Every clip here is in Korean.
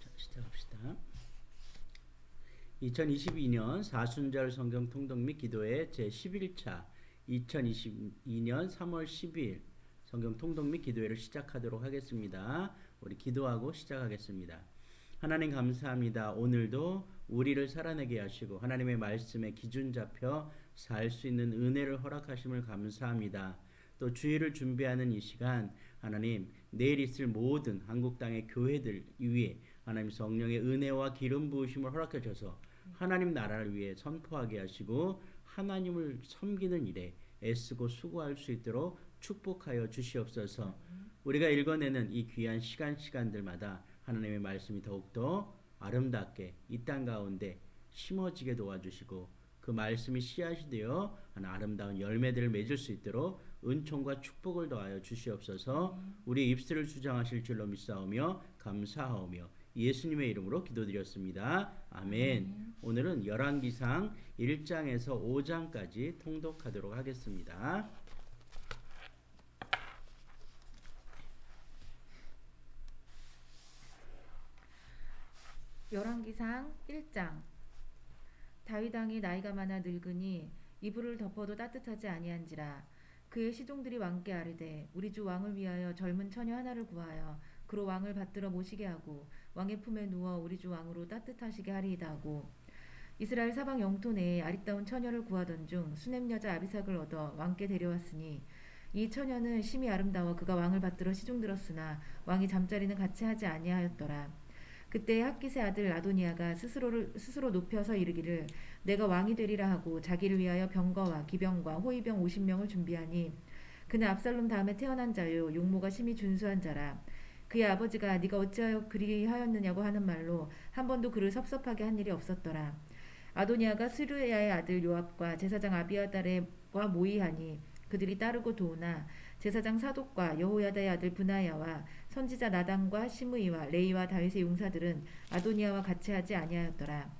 자, 시작합시다. 2022년 사순절 성경 통독 및 기도회 제11차 2022년 3월 12일 성경 통독 및 기도회를 시작하도록 하겠습니다. 우리 기도하고 시작하겠습니다. 하나님 감사합니다. 오늘도 우리를 살아내게 하시고 하나님의 말씀에 기준 잡혀 살 수 있는 은혜를 허락하심을 감사합니다. 또 주일을 준비하는 이 시간 하나님 내일 있을 모든 한국 땅의 교회들 위해 하나님 성령의 은혜와 기름 부으심을 허락해 주셔서 하나님 나라를 위해 선포하게 하시고 하나님을 섬기는 일에 애쓰고 수고할 수 있도록 축복하여 주시옵소서. 우리가 읽어내는 이 귀한 시간들마다 하나님의 말씀이 더욱더 아름답게 이 땅 가운데 심어지게 도와주시고 그 말씀이 씨앗이 되어 하나 아름다운 열매들을 맺을 수 있도록 은총과 축복을 더하여 주시옵소서. 우리 입술을 주장하실 줄로 믿사오며 감사하오며 예수님의 이름으로 기도드렸습니다. 아멘. 오늘은 열왕기상 1장에서 5장까지 통독하도록 하겠습니다. 열왕기상 1장. 다윗 왕이 나이가 많아 늙으니 이불을 덮어도 따뜻하지 아니한지라. 그의 시종들이 왕께 아뢰되 우리 주 왕을 위하여 젊은 처녀 하나를 구하여 그로 왕을 받들어 모시게 하고 왕의 품에 누워 우리 주 왕으로 따뜻하시게 하리이다 하고, 이스라엘 사방 영토 내에 아리따운 처녀를 구하던 중 수넴 여자 아비삭을 얻어 왕께 데려왔으니 이 처녀는 심히 아름다워 그가 왕을 받들어 시종들었으나 왕이 잠자리는 같이 하지 아니하였더라. 그때 핫깃의 아들 아도니아가 스스로 높여서 이르기를 내가 왕이 되리라 하고 자기를 위하여 병거와 기병과 호위병 50명을 준비하니 그는 압살롬 다음에 태어난 자요 용모가 심히 준수한 자라. 그의 아버지가 네가 어찌하여 그리하였느냐고 하는 말로 한 번도 그를 섭섭하게 한 일이 없었더라. 아도니아가 스루야의 아들 요압과 제사장 아비아달과 모의하니 그들이 따르고 도우나 제사장 사독과 여호야다의 아들 브나야와 선지자 나단과 시므이와 레이와 다윗의 용사들은 아도니아와 같이 하지 아니하였더라.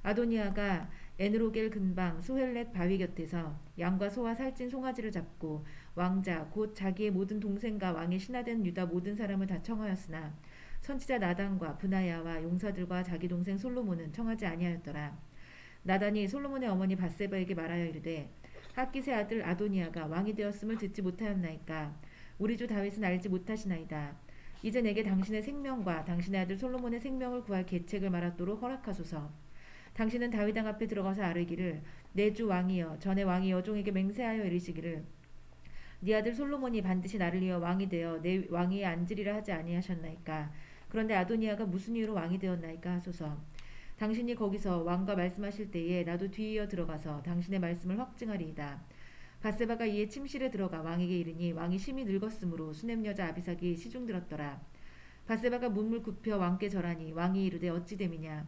아도니아가 에느로겔 근방 소헬렛 바위 곁에서 양과 소와 살찐 송아지를 잡고 왕자 곧 자기의 모든 동생과 왕의 신하된 유다 모든 사람을 다 청하였으나 선지자 나단과 브나야와 용사들과 자기 동생 솔로몬은 청하지 아니하였더라. 나단이 솔로몬의 어머니 밧세바에게 말하여 이르되 핫깃의 아들 아도니아가 왕이 되었음을 듣지 못하였나이까. 우리 주 다윗은 알지 못하시나이다. 이제 내게 당신의 생명과 당신의 아들 솔로몬의 생명을 구할 계책을 말하도록 허락하소서. 당신은 다윗 왕 앞에 들어가서 아뢰기를 내 주 왕이여 전에 왕이 여종에게 맹세하여 이르시기를 네 아들 솔로몬이 반드시 나를 이어 왕이 되어 내 왕위에 앉으리라 하지 아니하셨나이까. 그런데 아도니아가 무슨 이유로 왕이 되었나이까 하소서. 당신이 거기서 왕과 말씀하실 때에 나도 뒤이어 들어가서 당신의 말씀을 확증하리이다. 밧세바가 이에 침실에 들어가 왕에게 이르니 왕이 심히 늙었으므로 수넴 여자 아비삭이 시중들었더라. 밧세바가 문물 굽혀 왕께 절하니 왕이 이르되 어찌 됨이냐.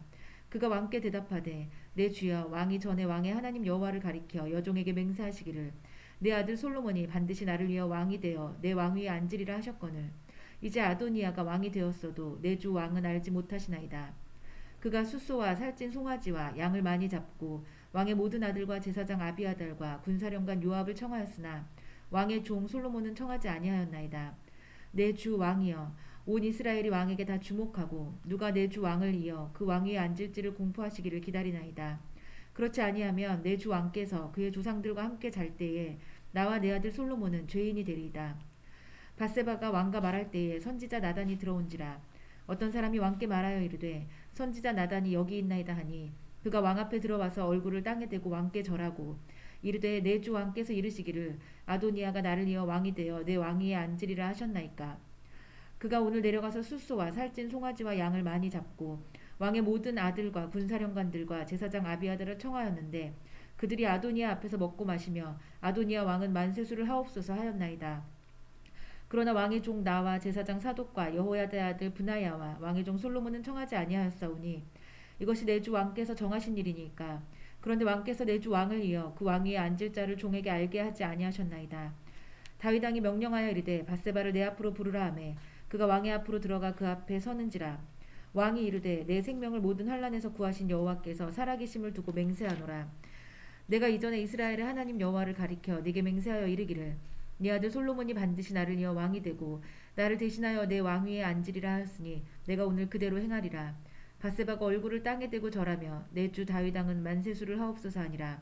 그가 왕께 대답하되 내 주여 왕이 전에 왕의 하나님 여호와를 가리켜 여종에게 맹세하시기를 내 아들 솔로몬이 반드시 나를 위하여 왕이 되어 내 왕위에 앉으리라 하셨거늘 이제 아도니아가 왕이 되었어도 내 주 왕은 알지 못하시나이다. 그가 숫소와 살찐 송아지와 양을 많이 잡고 왕의 모든 아들과 제사장 아비아달과 군사령관 요압을 청하였으나 왕의 종 솔로몬은 청하지 아니하였나이다. 내 주 왕이여 온 이스라엘이 왕에게 다 주목하고 누가 내 주 왕을 이어 그 왕위에 앉을지를 공포하시기를 기다리나이다. 그렇지 아니하면 내 주 왕께서 그의 조상들과 함께 잘 때에 나와 내 아들 솔로몬은 죄인이 되리이다. 밧세바가 왕과 말할 때에 선지자 나단이 들어온지라. 어떤 사람이 왕께 말하여 이르되 선지자 나단이 여기 있나이다 하니 그가 왕 앞에 들어와서 얼굴을 땅에 대고 왕께 절하고 이르되 내 주 왕께서 이르시기를 아도니아가 나를 이어 왕이 되어 내 왕위에 앉으리라 하셨나이까. 그가 오늘 내려가서 숫소와 살찐 송아지와 양을 많이 잡고 왕의 모든 아들과 군사령관들과 제사장 아비아들을 청하였는데 그들이 아도니아 앞에서 먹고 마시며 아도니아 왕은 만세수를 하옵소서 하였나이다. 그러나 왕의 종 나와 제사장 사독과 여호야다의 아들 브나야와 왕의 종 솔로몬은 청하지 아니하였사오니 이것이 내 주 왕께서 정하신 일이니까. 그런데 왕께서 내 주 왕을 이어 그 왕위에 앉을 자를 종에게 알게 하지 아니하셨나이다. 다윗 왕이 명령하여 이르되 밧세바를 내 앞으로 부르라 하매 그가 왕의 앞으로 들어가 그 앞에 서는지라. 왕이 이르되 내 생명을 모든 환난에서 구하신 여호와께서 살아계심을 두고 맹세하노라. 내가 이전에 이스라엘의 하나님 여호와를 가리켜 네게 맹세하여 이르기를 네 아들 솔로몬이 반드시 나를 이어 왕이 되고 나를 대신하여 내 왕위에 앉으리라 하였으니 내가 오늘 그대로 행하리라. 밧세바가 얼굴을 땅에 대고 절하며 내 주 다윗 왕은 만세수를 하옵소서 하니라.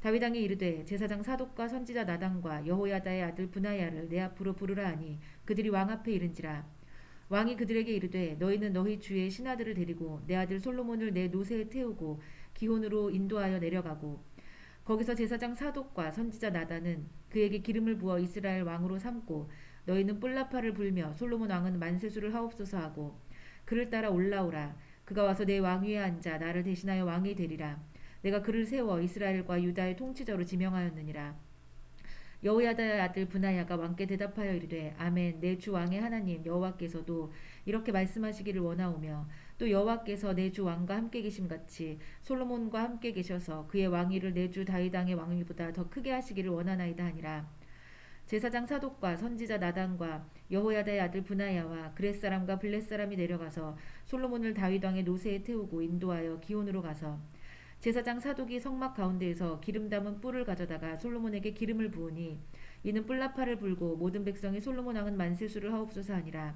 다윗 왕이 이르되 제사장 사독과 선지자 나단과 여호야다의 아들 브나야를 내 앞으로 부르라 하니 그들이 왕 앞에 이른지라. 왕이 그들에게 이르되 너희는 너희 주의 신하들을 데리고 내 아들 솔로몬을 내 노새에 태우고 기혼으로 인도하여 내려가고 거기서 제사장 사독과 선지자 나단은 그에게 기름을 부어 이스라엘 왕으로 삼고 너희는 뿔나파를 불며 솔로몬 왕은 만세수를 하옵소서 하고 그를 따라 올라오라. 그가 와서 내 왕위에 앉아 나를 대신하여 왕이 되리라. 내가 그를 세워 이스라엘과 유다의 통치자로 지명하였느니라. 여호야다의 아들 브나야가 왕께 대답하여 이르되 아멘. 내 주 왕의 하나님 여호와께서도 이렇게 말씀하시기를 원하오며 또 여호와께서 내 주 왕과 함께 계심같이 솔로몬과 함께 계셔서 그의 왕위를 내 주 다윗 왕의 왕위보다 더 크게 하시기를 원하나이다 하니라. 제사장 사독과 선지자 나단과 여호야다의 아들 브나야와 그렛 사람과 블렛 사람이 내려가서 솔로몬을 다윗 왕의 노새에 태우고 인도하여 기온으로 가서 제사장 사독이 성막 가운데에서 기름 담은 뿔을 가져다가 솔로몬에게 기름을 부으니 이는 뿔나파를 불고 모든 백성이 솔로몬 왕은 만세수를 하옵소서 하니라.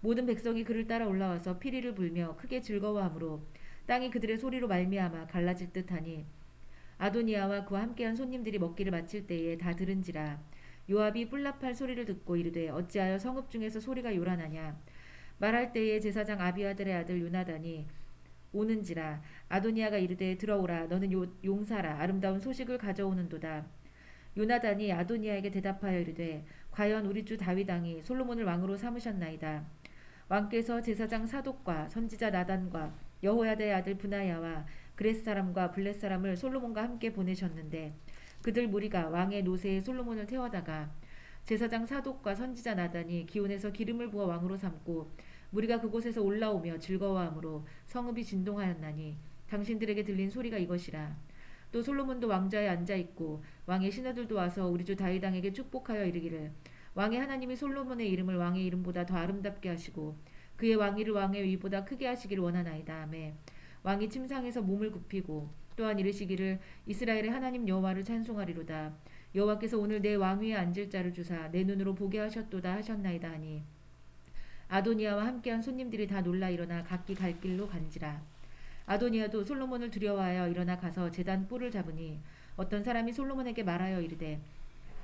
모든 백성이 그를 따라 올라와서 피리를 불며 크게 즐거워하므로 땅이 그들의 소리로 말미암아 갈라질 듯하니 아도니아와 그와 함께한 손님들이 먹기를 마칠 때에 다 들은지라. 요압이 뿔나팔 소리를 듣고 이르되 어찌하여 성읍 중에서 소리가 요란하냐. 말할 때에 제사장 아비아들의 아들 요나단이 오는지라. 아도니아가 이르되 들어오라. 너는 용사라. 아름다운 소식을 가져오는도다. 요나단이 아도니아에게 대답하여 이르되 과연 우리 주 다윗 왕이 솔로몬을 왕으로 삼으셨나이다. 왕께서 제사장 사독과 선지자 나단과 여호야다의 아들 브나야와 그렛 사람과 블렛 사람을 솔로몬과 함께 보내셨는데 그들 무리가 왕의 노새에 솔로몬을 태워다가 제사장 사독과 선지자 나단이 기온에서 기름을 부어 왕으로 삼고 무리가 그곳에서 올라오며 즐거워하므로 성읍이 진동하였나니 당신들에게 들린 소리가 이것이라. 또 솔로몬도 왕좌에 앉아있고 왕의 신하들도 와서 우리 주 다윗 왕에게 축복하여 이르기를 왕의 하나님이 솔로몬의 이름을 왕의 이름보다 더 아름답게 하시고 그의 왕위를 왕의 위보다 크게 하시기를 원하나이다 하매 왕이 침상에서 몸을 굽히고 또한 이르시기를 이스라엘의 하나님 여호와를 찬송하리로다. 여호와께서 오늘 내 왕위에 앉을 자를 주사 내 눈으로 보게 하셨도다 하셨나이다 하니 아도니아와 함께한 손님들이 다 놀라 일어나 각기 갈 길로 간지라. 아도니아도 솔로몬을 두려워하여 일어나 가서 제단 뿔을 잡으니 어떤 사람이 솔로몬에게 말하여 이르되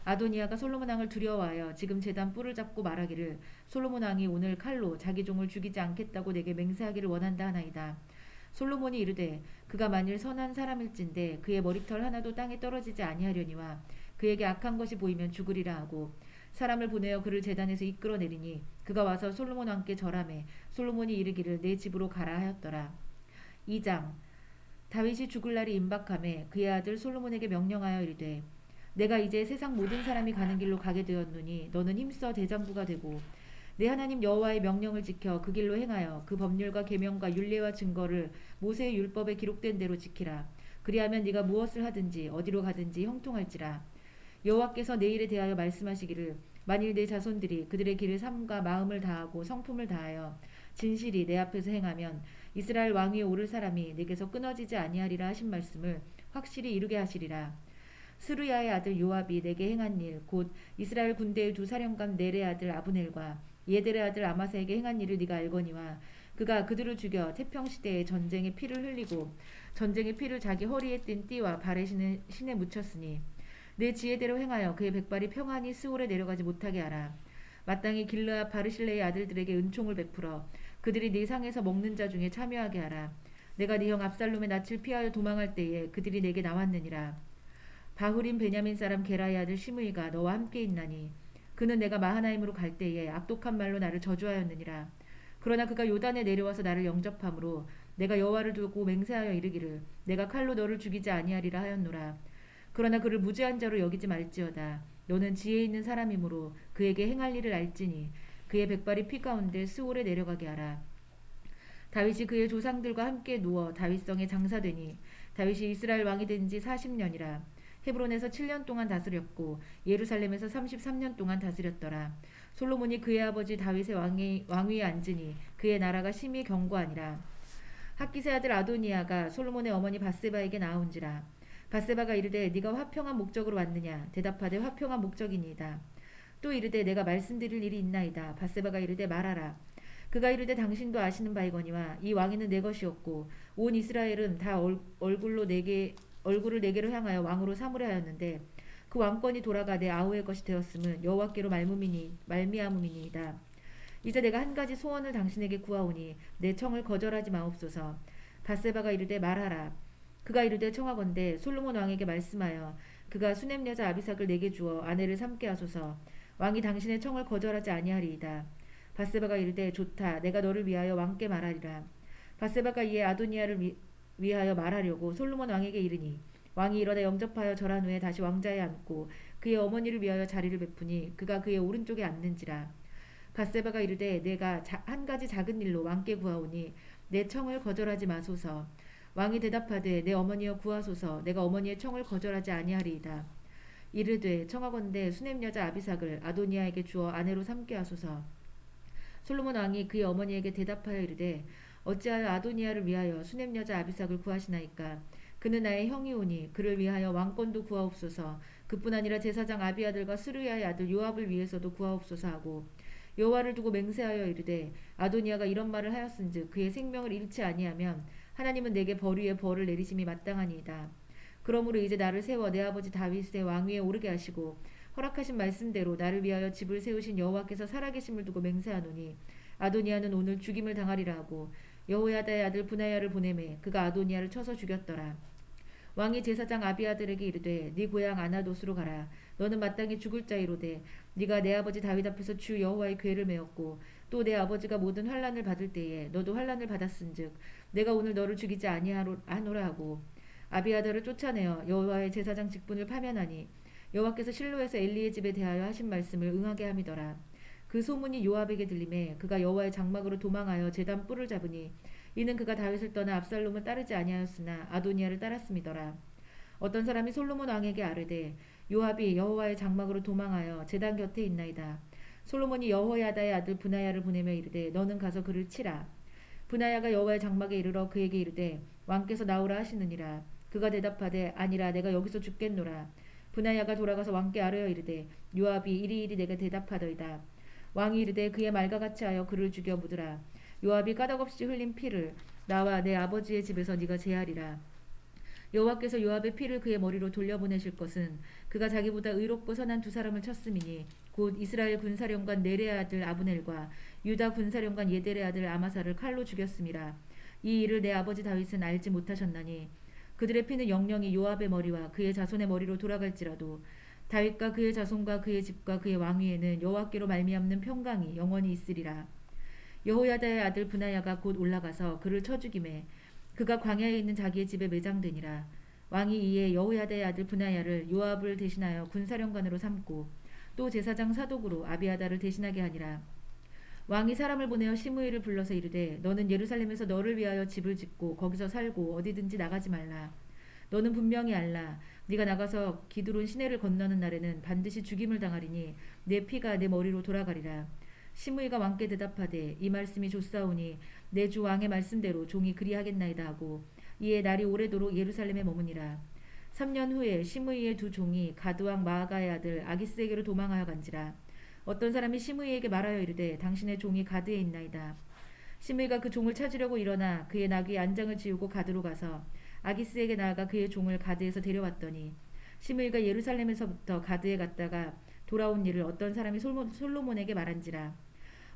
아도니아가 솔로몬 왕을 두려워하여 지금 제단 뿔을 잡고 말하기를 솔로몬 왕이 오늘 칼로 자기 종을 죽이지 않겠다고 내게 맹세하기를 원한다 하나이다. 솔로몬이 이르되 그가 만일 선한 사람일진데 그의 머리털 하나도 땅에 떨어지지 아니하려니와 그에게 악한 것이 보이면 죽으리라 하고 사람을 보내어 그를 제단에서 이끌어내리니 그가 와서 솔로몬 왕께 절하매 솔로몬이 이르기를 내 집으로 가라 하였더라. 2장. 다윗이 죽을 날이 임박하매 그의 아들 솔로몬에게 명령하여 이르되 내가 이제 세상 모든 사람이 가는 길로 가게 되었노니 너는 힘써 대장부가 되고 내 하나님 여호와의 명령을 지켜 그 길로 행하여 그 법률과 계명과 율례와 증거를 모세의 율법에 기록된 대로 지키라. 그리하면 네가 무엇을 하든지 어디로 가든지 형통할지라. 여호와께서 내 일에 대하여 말씀하시기를 만일 내 자손들이 그들의 길을 삼가 마음을 다하고 성품을 다하여 진실이 내 앞에서 행하면 이스라엘 왕위에 오를 사람이 내게서 끊어지지 아니하리라 하신 말씀을 확실히 이루게 하시리라. 스루야의 아들 요압이 내게 행한 일 곧 이스라엘 군대의 두 사령관 넬의 아들 아브넬과 예델의 아들 아마사에게 행한 일을 네가 알거니와 그가 그들을 죽여 태평 시대에 전쟁의 피를 흘리고 전쟁의 피를 자기 허리에 띤 띠와 발에 신에 묻혔으니 내 지혜대로 행하여 그의 백발이 평안히 스올에 내려가지 못하게 하라. 마땅히 길르앗 바르실레의 아들들에게 은총을 베풀어 그들이 네 상에서 먹는 자 중에 참여하게 하라. 내가 네 형 압살롬의 낯을 피하여 도망할 때에 그들이 내게 나왔느니라. 바후림 베냐민 사람 게라의 아들 시므이가 너와 함께 있나니 그는 내가 마하나임으로 갈 때에 악독한 말로 나를 저주하였느니라. 그러나 그가 요단에 내려와서 나를 영접함으로 내가 여호와를 두고 맹세하여 이르기를 내가 칼로 너를 죽이지 아니하리라 하였노라. 그러나 그를 무죄한 자로 여기지 말지어다. 너는 지혜 있는 사람이므로 그에게 행할 일을 알지니 그의 백발이 피 가운데 스올에 내려가게 하라. 다윗이 그의 조상들과 함께 누워 다윗성에 장사되니 다윗이 이스라엘 왕이 된 지 40년이라. 헤브론에서 7년 동안 다스렸고 예루살렘에서 33년 동안 다스렸더라. 솔로몬이 그의 아버지 다윗의 왕위에 앉으니 그의 나라가 심히 견고하니라. 학기세 아들 아도니아가 솔로몬의 어머니 바세바에게 나온지라. 바세바가 이르되 네가 화평한 목적으로 왔느냐. 대답하되 화평한 목적이니이다. 또 이르되 내가 말씀드릴 일이 있나이다. 바세바가 이르되 말하라. 그가 이르되 당신도 아시는 바이거니와 이 왕위는 내 것이었고 온 이스라엘은 다 얼굴을 내게로 향하여 왕으로 삼으려 하였는데 그 왕권이 돌아가 내 아우의 것이 되었음은 여호와께로 말미암음이니이다. 이제 내가 한 가지 소원을 당신에게 구하오니 내 청을 거절하지 마옵소서. 바세바가 이르되 말하라. 그가 이르되 청하건대 솔로몬 왕에게 말씀하여 그가 수넴 여자 아비삭을 내게 주어 아내를 삼게 하소서. 왕이 당신의 청을 거절하지 아니하리이다. 바세바가 이르되 좋다. 내가 너를 위하여 왕께 말하리라. 바세바가 이에 아도니아를 위하여 말하려고 솔로몬 왕에게 이르니 왕이 일어나 영접하여 절한 후에 다시 왕자에 앉고 그의 어머니를 위하여 자리를 베푸니 그가 그의 오른쪽에 앉는지라. 바세바가 이르되 내가 한 가지 작은 일로 왕께 구하오니 내 청을 거절하지 마소서. 왕이 대답하되 내 어머니여 구하소서. 내가 어머니의 청을 거절하지 아니하리이다. 이르되 청하건대 수넴 여자 아비삭을 아도니아에게 주어 아내로 삼게 하소서. 솔로몬 왕이 그의 어머니에게 대답하여 이르되 어찌하여 아도니아를 위하여 수넴 여자 아비삭을 구하시나이까. 그는 나의 형이오니 그를 위하여 왕권도 구하옵소서. 그뿐 아니라 제사장 아비아들과 스루야의 아들 요압을 위해서도 구하옵소서 하고 여호와를 두고 맹세하여 이르되 아도니아가 이런 말을 하였은즉 그의 생명을 잃지 아니하면 하나님은 내게 벌 위에 벌을 내리심이 마땅하니이다. 그러므로 이제 나를 세워 내 아버지 다윗의 왕위에 오르게 하시고 허락하신 말씀대로 나를 위하여 집을 세우신 여호와께서 살아계심을 두고 맹세하노니 아도니아는 오늘 죽임을 당하리라 하고 여호야다의 아들 브나야를 보내매 그가 아도니아를 쳐서 죽였더라. 왕이 제사장 아비아들에게 이르되 네 고향 아나돗으로 가라. 너는 마땅히 죽을 자이로되 네가 내 아버지 다윗 앞에서 주 여호와의 궤를 메었고 또 내 아버지가 모든 환난을 받을 때에 너도 환난을 받았은즉 내가 오늘 너를 죽이지 아니하노라 하고 아비아들을 쫓아내어 여호와의 제사장 직분을 파면하니 여호와께서 실로에서 엘리의 집에 대하여 하신 말씀을 응하게 함이더라. 그 소문이 요압에게 들림에 그가 여호와의 장막으로 도망하여 제단 뿔을 잡으니 이는 그가 다윗을 떠나 압살롬을 따르지 아니하였으나 아도니아를 따랐음이더라. 어떤 사람이 솔로몬 왕에게 아뢰되 요압이 여호와의 장막으로 도망하여 제단 곁에 있나이다. 솔로몬이 여호야다의 아들 브나야를 보내며 이르되 너는 가서 그를 치라. 브나야가 여호와의 장막에 이르러 그에게 이르되 왕께서 나오라 하시느니라. 그가 대답하되 아니라 내가 여기서 죽겠노라. 브나야가 돌아가서 왕께 아뢰어 이르되 요압이 이리이리 내게 대답하더이다. 왕이 이르되 그의 말과 같이 하여 그를 죽여 묻으라. 요압이 까닭없이 흘린 피를 나와 내 아버지의 집에서 네가 제하리라. 여호와께서 요압의 피를 그의 머리로 돌려보내실 것은 그가 자기보다 의롭고 선한 두 사람을 쳤음이니 곧 이스라엘 군사령관 네레의 아들 아브넬과 유다 군사령관 예델의 아들 아마사를 칼로 죽였음이라. 이 일을 내 아버지 다윗은 알지 못하셨나니 그들의 피는 영영이 요압의 머리와 그의 자손의 머리로 돌아갈지라도 다윗과 그의 자손과 그의 집과 그의 왕위에는 여호와께로 말미암는 평강이 영원히 있으리라. 여호야다의 아들 브나야가 곧 올라가서 그를 쳐 죽이매 그가 광야에 있는 자기의 집에 매장되니라. 왕이 이에 여호야다의 아들 브나야를 요압을 대신하여 군사령관으로 삼고 또 제사장 사독으로 아비아다를 대신하게 하니라. 왕이 사람을 보내어 시므이를 불러서 이르되 너는 예루살렘에서 너를 위하여 집을 짓고 거기서 살고 어디든지 나가지 말라. 너는 분명히 알라. 네가 나가서 기드론 시내를 건너는 날에는 반드시 죽임을 당하리니 내 피가 내 머리로 돌아가리라. 시므이가 왕께 대답하되 이 말씀이 좋사오니 내 주 왕의 말씀대로 종이 그리하겠나이다 하고 이에 날이 오래도록 예루살렘에 머무니라. 3년 후에 시므이의 두 종이 가드왕 마아가의 아들 아기스에게로 도망하여 간지라. 어떤 사람이 시므이에게 말하여 이르되 당신의 종이 가드에 있나이다. 시므이가 그 종을 찾으려고 일어나 그의 나귀의 안장을 지우고 가드로 가서 아기스에게 나아가 그의 종을 가드에서 데려왔더니 시므이가 예루살렘에서부터 가드에 갔다가 돌아온 일을 어떤 사람이 솔로몬에게 말한지라.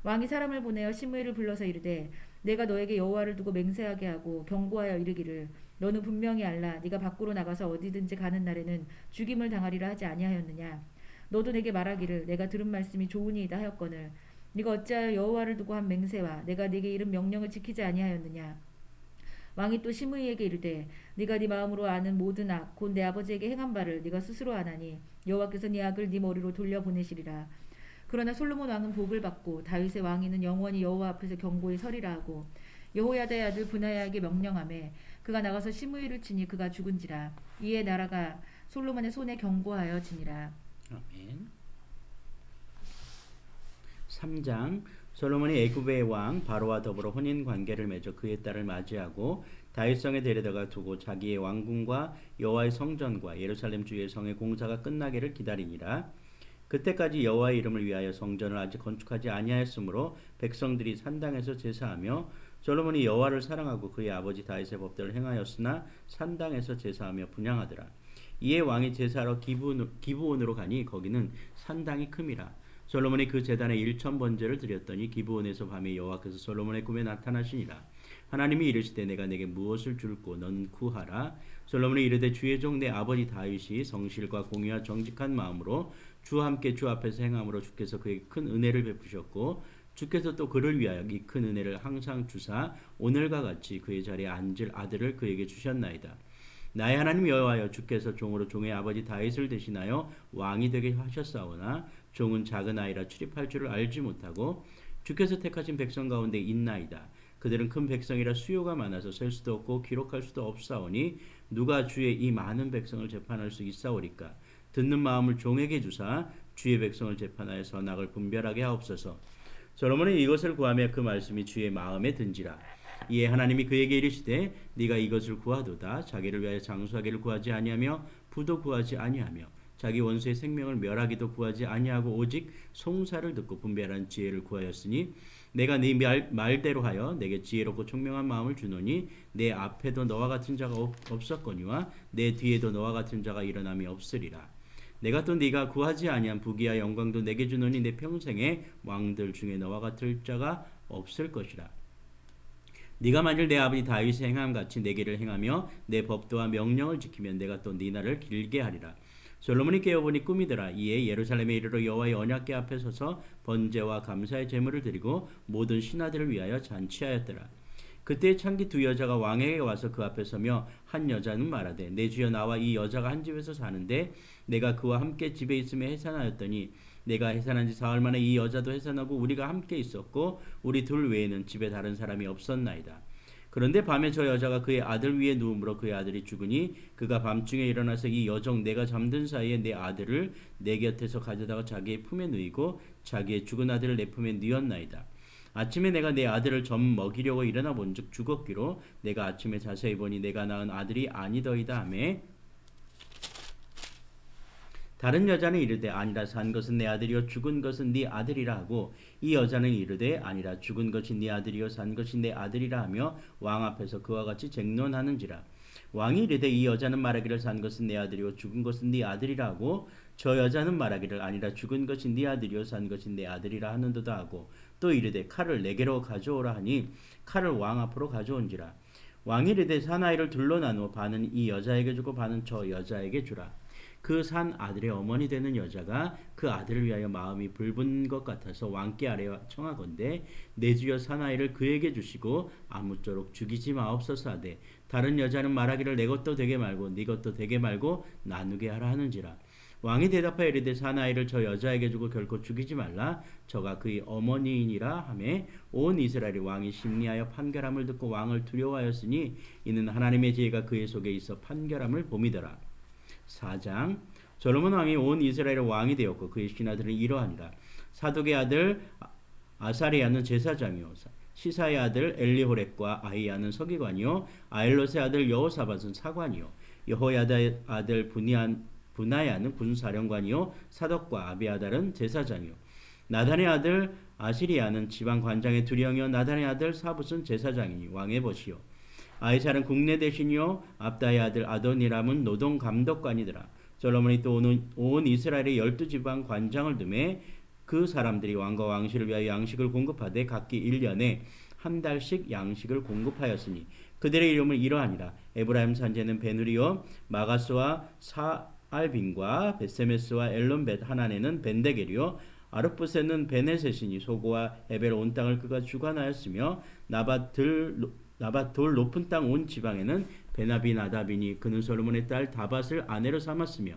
왕이 사람을 보내어 시므이를 불러서 이르되 내가 너에게 여호와를 두고 맹세하게 하고 경고하여 이르기를 너는 분명히 알라. 네가 밖으로 나가서 어디든지 가는 날에는 죽임을 당하리라 하지 아니하였느냐. 너도 내게 말하기를 내가 들은 말씀이 좋으니이다 하였거늘 네가 어찌하여 여호와를 두고 한 맹세와 내가 네게 이른 명령을 지키지 아니하였느냐. 왕이 또 시므이에게 이르되 네가 네 마음으로 아는 모든 악 곧 내 아버지에게 행한 바를 네가 스스로 아나니 여호와께서 네 악을 네 머리로 돌려보내시리라. 그러나 솔로몬 왕은 복을 받고 다윗의 왕위는 영원히 여호와 앞에서 경고히 서리라 하고 여호야다의 아들 브나야에게 명령하매 그가 나가서 시므이를 치니 그가 죽은지라. 이에 나라가 솔로몬의 손에 경고하여 지니라. 아멘. 3장 솔로몬이 애굽의 왕 바로와 더불어 혼인 관계를 맺어 그의 딸을 맞이하고 다윗성에 데려다가 두고 자기의 왕궁과 여호와의 성전과 예루살렘 주의 성의 공사가 끝나기를 기다리니라. 그때까지 여호와의 이름을 위하여 성전을 아직 건축하지 아니하였으므로 백성들이 산당에서 제사하며 솔로몬이 여호와를 사랑하고 그의 아버지 다윗의 법대로 행하였으나 산당에서 제사하며 분향하더라. 이에 왕이 제사하러 기브온으로 가니 거기는 산당이 큼이라. 솔로몬이 그 제단에 1000번제를 드렸더니 기브온에서 밤에 여호와께서 솔로몬의 꿈에 나타나시니라. 하나님이 이르시되 내가 내게 무엇을 줄고 넌 구하라. 솔로몬이 이르되 주의 종 내 아버지 다윗이 성실과 공의와 정직한 마음으로 주와 함께 주 앞에서 행함으로 주께서 그에게 큰 은혜를 베푸셨고 주께서 또 그를 위하여 이 큰 은혜를 항상 주사 오늘과 같이 그의 자리에 앉을 아들을 그에게 주셨나이다. 나의 하나님 여호와여 주께서 종으로 종의 아버지 다윗을 대신하여 왕이 되게 하셨사오나 종은 작은 아이라 출입할 줄을 알지 못하고 주께서 택하신 백성 가운데 있나이다. 그들은 큰 백성이라 수요가 많아서 셀 수도 없고 기록할 수도 없사오니 누가 주의 이 많은 백성을 재판할 수 있사오리까. 듣는 마음을 종에게 주사 주의 백성을 재판하여 선악을 분별하게 하옵소서. 솔로몬이 이것을 구하며 그 말씀이 주의 마음에 든지라. 이에 하나님이 그에게 이르시되 네가 이것을 구하도다. 자기를 위하여 장수하기를 구하지 아니하며 부도 구하지 아니하며 자기 원수의 생명을 멸하기도 구하지 아니하고 오직 송사를 듣고 분별한 지혜를 구하였으니 내가 네 말대로 하여 내게 지혜롭고 총명한 마음을 주노니 내 앞에도 너와 같은 자가 없었거니와 내 뒤에도 너와 같은 자가 일어남이 없으리라. 내가 또 네가 구하지 아니한 부귀와 영광도 내게 주노니 내 평생에 왕들 중에 너와 같을 자가 없을 것이라. 네가 만일 내 아버지 다윗의 행함 같이 내 길을 행하며 내 법도와 명령을 지키면 내가 또 네 날을 길게 하리라. 솔로몬이 깨어보니 꿈이더라. 이에 예루살렘에 이르러 여호와의 언약궤 앞에 서서 번제와 감사의 제물을 드리고 모든 신하들을 위하여 잔치하였더라. 그때 창기 두 여자가 왕에게 와서 그 앞에 서며 한 여자는 말하되 내 주여 나와 이 여자가 한 집에서 사는데 내가 그와 함께 집에 있음에 해산하였더니 내가 해산한 지 사흘 만에 이 여자도 해산하고 우리가 함께 있었고 우리 둘 외에는 집에 다른 사람이 없었나이다. 그런데 밤에 저 여자가 그의 아들 위에 누움으로 그의 아들이 죽으니 그가 밤중에 일어나서 이 여종 내가 잠든 사이에 내 아들을 내 곁에서 가져다가 자기의 품에 누이고 자기의 죽은 아들을 내 품에 누였나이다. 아침에 내가 내 아들을 점 먹이려고 일어나 본즉 죽었기로 내가 아침에 자세히 보니 내가 낳은 아들이 아니더이다 하매 다른 여자는 이르되 아니라 산 것은 내 아들이요 죽은 것은 네 아들이라 하고 이 여자는 이르되 아니라 죽은 것이 네 아들이요 산 것이 내 아들이라 하며 왕 앞에서 그와 같이 쟁론하는지라. 왕이 이르되 이 여자는 말하기를 산 것은 내 아들이요 죽은 것은 네 아들이라 하고 저 여자는 말하기를 아니라 죽은 것이 네 아들이요 산 것이 내 아들이라 하는도다 하고 또 이르되 칼을 내게로 가져오라 하니 칼을 왕 앞으로 가져온지라. 왕이 이르되 사나이를 둘로 나누어 반은 이 여자에게 주고 반은 저 여자에게 주라. 그 산 아들의 어머니 되는 여자가 그 아들을 위하여 마음이 불붙은 것 같아서 왕께 아뢰어 청하건대 내 주여 사나이를 그에게 주시고 아무쪼록 죽이지 마옵소서 하되 다른 여자는 말하기를 내 것도 되게 말고 네 것도 되게 말고 나누게 하라 하는지라. 왕이 대답하여 이르되 사나이를 저 여자에게 주고 결코 죽이지 말라. 저가 그의 어머니이니라 하매 온 이스라엘이 왕이 심리하여 판결함을 듣고 왕을 두려워하였으니 이는 하나님의 지혜가 그의 속에 있어 판결함을 봄이더라. 4장 솔로몬 왕이 온 이스라엘의 왕이 되었고 그의 신하들은 이러하니라. 사독의 아들 아사리아는 제사장이요 시사의 아들 엘리호렉과 아히야는 서기관이요 아일롯의 아들 여호사밧은 사관이요 여호야다의 아들 분하야는 군사령관이요 사독과 아비아달은 제사장이요 나단의 아들 아시리아는 지방 관장의 두령이요 나단의 아들 사붓은 제사장이니 왕의 벗이요 아이살은 국내 대신이요 압다의 아들 아도니람은 노동 감독관이더라. 솔로몬이 또 온 이스라엘의 12지방 관장을 두매 그 사람들이 왕과 왕실을 위하여 양식을 공급하되 각기 1년에 한 달씩 양식을 공급하였으니 그들의 이름은 이러하니라. 에브라임 산지에는 베누리요 마가스와 사알빈과 베세메스와 엘론벳 하나네는 벤데겔이요 아르푸세는 베네셋이니 소고와 에벨 온 땅을 그가 주관하였으며 나밧돌 높은 땅 온 지방에는 베나비 나답이니 그는 솔로몬의 딸 다밧을 아내로 삼았으며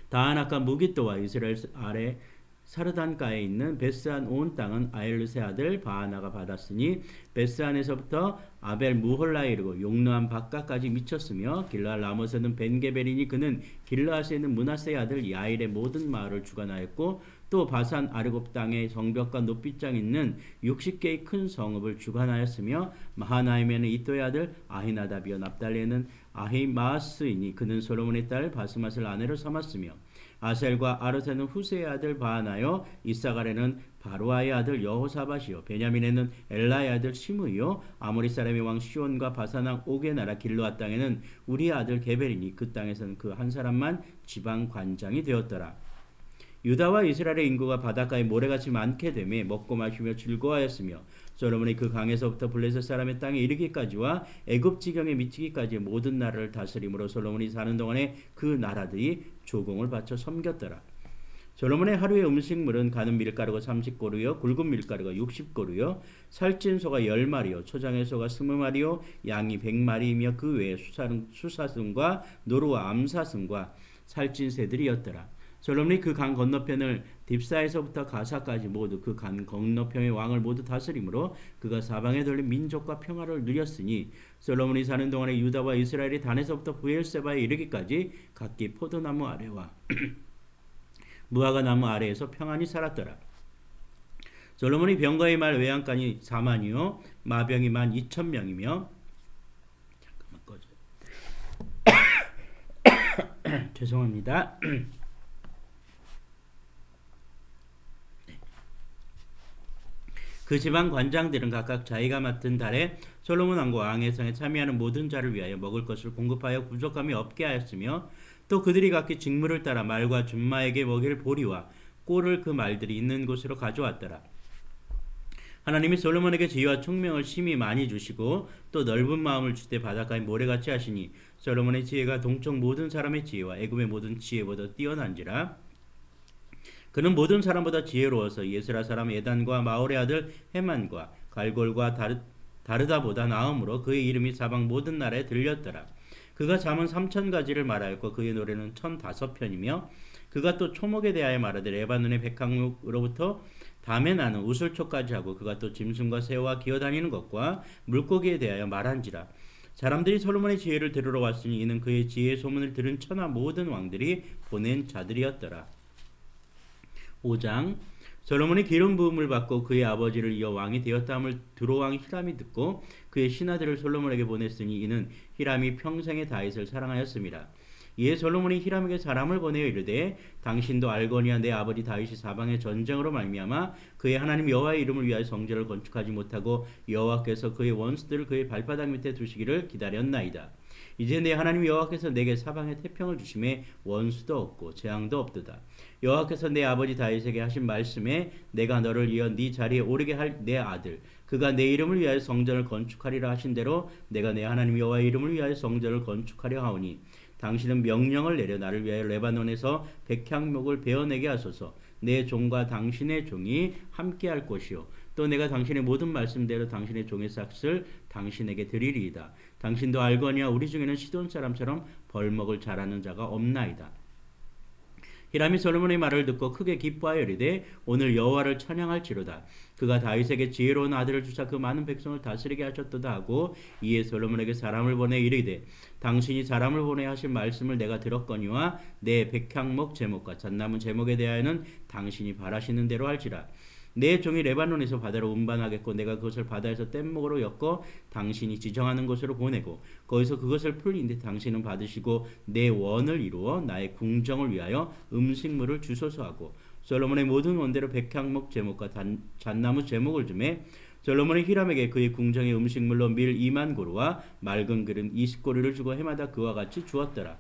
다하나카 무기또와 이스라엘 아래 사르단가에 있는 베스안 온 땅은 아일르세 아들 바하나가 받았으니 베스안에서부터 아벨 무홀라에 이르고 용르한 바까까지 미쳤으며 길르앗 라못에는 벤게벨이니 그는 길르앗에 있는 므낫세의 아들 야일의 모든 마을을 주관하였고 또 바산 아르곱 땅에 성벽과 높이장 있는 60개의 큰 성읍을 주관하였으며 마하나임에는 이또의 아들 아히나답이요 납달리에는 아히마스이니 그는 솔로몬의 딸 바스맛을 아내로 삼았으며 아셀과 아르세는 후세의 아들 바하나요 이사갈에는 바루아의 아들 여호사밧이요 베냐민에는 엘라의 아들 시므이요 아모리 사람의 왕 시온과 바산 왕 옥의 나라 길르앗 땅에는 우리의 아들 게벨이니 그 땅에서는 그 한 사람만 지방 관장이 되었더라. 유다와 이스라엘의 인구가 바닷가에 모래같이 많게 되매 먹고 마시며 즐거워하였으며 솔로몬이 그 강에서부터 블레셋 사람의 땅에 이르기까지와 애굽 지경에 미치기까지의 모든 나라를 다스림으로 솔로몬이 사는 동안에 그 나라들이 조공을 바쳐 섬겼더라. 솔로몬의 하루의 음식물은 가는 밀가루가 30고루요 굵은 밀가루가 60고루요 살찐 소가 10마리요 초장의 소가 20마리요 양이 100마리이며 그 외에 수사슴과 노루와 암사슴과 살찐 새들이었더라. 솔로몬이 그 강 건너편을 딥사에서부터 가사까지 모두 그 강 건너편의 왕을 모두 다스림으로 그가 사방에 돌린 민족과 평화를 누렸으니 솔로몬이 사는 동안에 유다와 이스라엘이 단에서부터 부엘세바에 이르기까지 각기 포도나무 아래와 무화과 나무 아래에서 평안히 살았더라. 솔로몬이 병거의 말 외양간이 4만이요 마병이 12,000명이며 잠깐만 꺼져. 죄송합니다. 그 지방 관장들은 각각 자기가 맡은 달에 솔로몬 왕과 왕의 성에 참여하는 모든 자를 위하여 먹을 것을 공급하여 부족함이 없게 하였으며 또 그들이 각기 직무를 따라 말과 준마에게 먹일 보리와 꼴을 그 말들이 있는 곳으로 가져왔더라. 하나님이 솔로몬에게 지혜와 총명을 심히 많이 주시고 또 넓은 마음을 주되 바닷가에 모래같이 하시니 솔로몬의 지혜가 동쪽 모든 사람의 지혜와 애굽의 모든 지혜보다 뛰어난지라. 그는 모든 사람보다 지혜로워서 예스라 사람 에단과 마올의 아들 헤만과 갈골과 다르다보다 나음으로 그의 이름이 사방 모든 나라에 들렸더라. 그가 잠언 3,000가지를 말하였고 그의 노래는 1,005편이며 그가 또 초목에 대하여 말하되 레바논의 백향목으로부터 담에 나는 우슬초까지 하고 그가 또 짐승과 새와 기어다니는 것과 물고기에 대하여 말한지라. 사람들이 솔로몬의 지혜를 들으러 왔으니 이는 그의 지혜의 소문을 들은 천하 모든 왕들이 보낸 자들이었더라. 5장 솔로몬이 기름 부음을 받고 그의 아버지를 이어 왕이 되었다함을 두로 왕 히람이 듣고 그의 신하들을 솔로몬에게 보냈으니 이는 히람이 평생에 다윗을 사랑하였습니다. 이에 솔로몬이 히람에게 사람을 보내어 이르되 당신도 알거니와 내 아버지 다윗이 사방의 전쟁으로 말미암아 그의 하나님 여호와의 이름을 위하여 성전을 건축하지 못하고 여호와께서 그의 원수들을 그의 발바닥 밑에 두시기를 기다렸나이다. 이제 내 하나님 여호와께서 내게 사방에 태평을 주심에 원수도 없고 재앙도 없도다. 여호와께서 내 아버지 다윗에게 하신 말씀에 내가 너를 이어 네 자리에 오르게 할 내 아들 그가 내 이름을 위하여 성전을 건축하리라 하신 대로 내가 내 하나님 여호와의 이름을 위하여 성전을 건축하려 하오니 당신은 명령을 내려 나를 위하여 레바논에서 백향목을 베어내게 하소서. 내 종과 당신의 종이 함께할 것이요 또 내가 당신의 모든 말씀대로 당신의 종의 삭슬 당신에게 드리리이다. 당신도 알거니와 우리 중에는 시돈 사람처럼 벌목을 잘하는 자가 없나이다. 히람이 솔로몬의 말을 듣고 크게 기뻐하여 이르되 오늘 여호와를 찬양할지로다. 그가 다윗에게 지혜로운 아들을 주사 그 많은 백성을 다스리게 하셨도다 하고 이에 솔로몬에게 사람을 보내 이르되 당신이 사람을 보내 하신 말씀을 내가 들었거니와 내 백향목 제목과 잣나무 제목에 대하여는 당신이 바라시는 대로 할지라. 내 종이 레바논에서 바다로 운반하겠고 내가 그것을 바다에서 뗏목으로 엮어 당신이 지정하는 곳으로 보내고 거기서 그것을 풀린데 당신은 받으시고 내 원을 이루어 나의 궁정을 위하여 음식물을 주소서 하고 솔로몬의 모든 원대로 백향목 제목과 잣나무 제목을 주매 솔로몬이 히람에게 그의 궁정의 음식물로 밀 2만 고루와 맑은 기름 20고루를 주고 해마다 그와 같이 주었더라.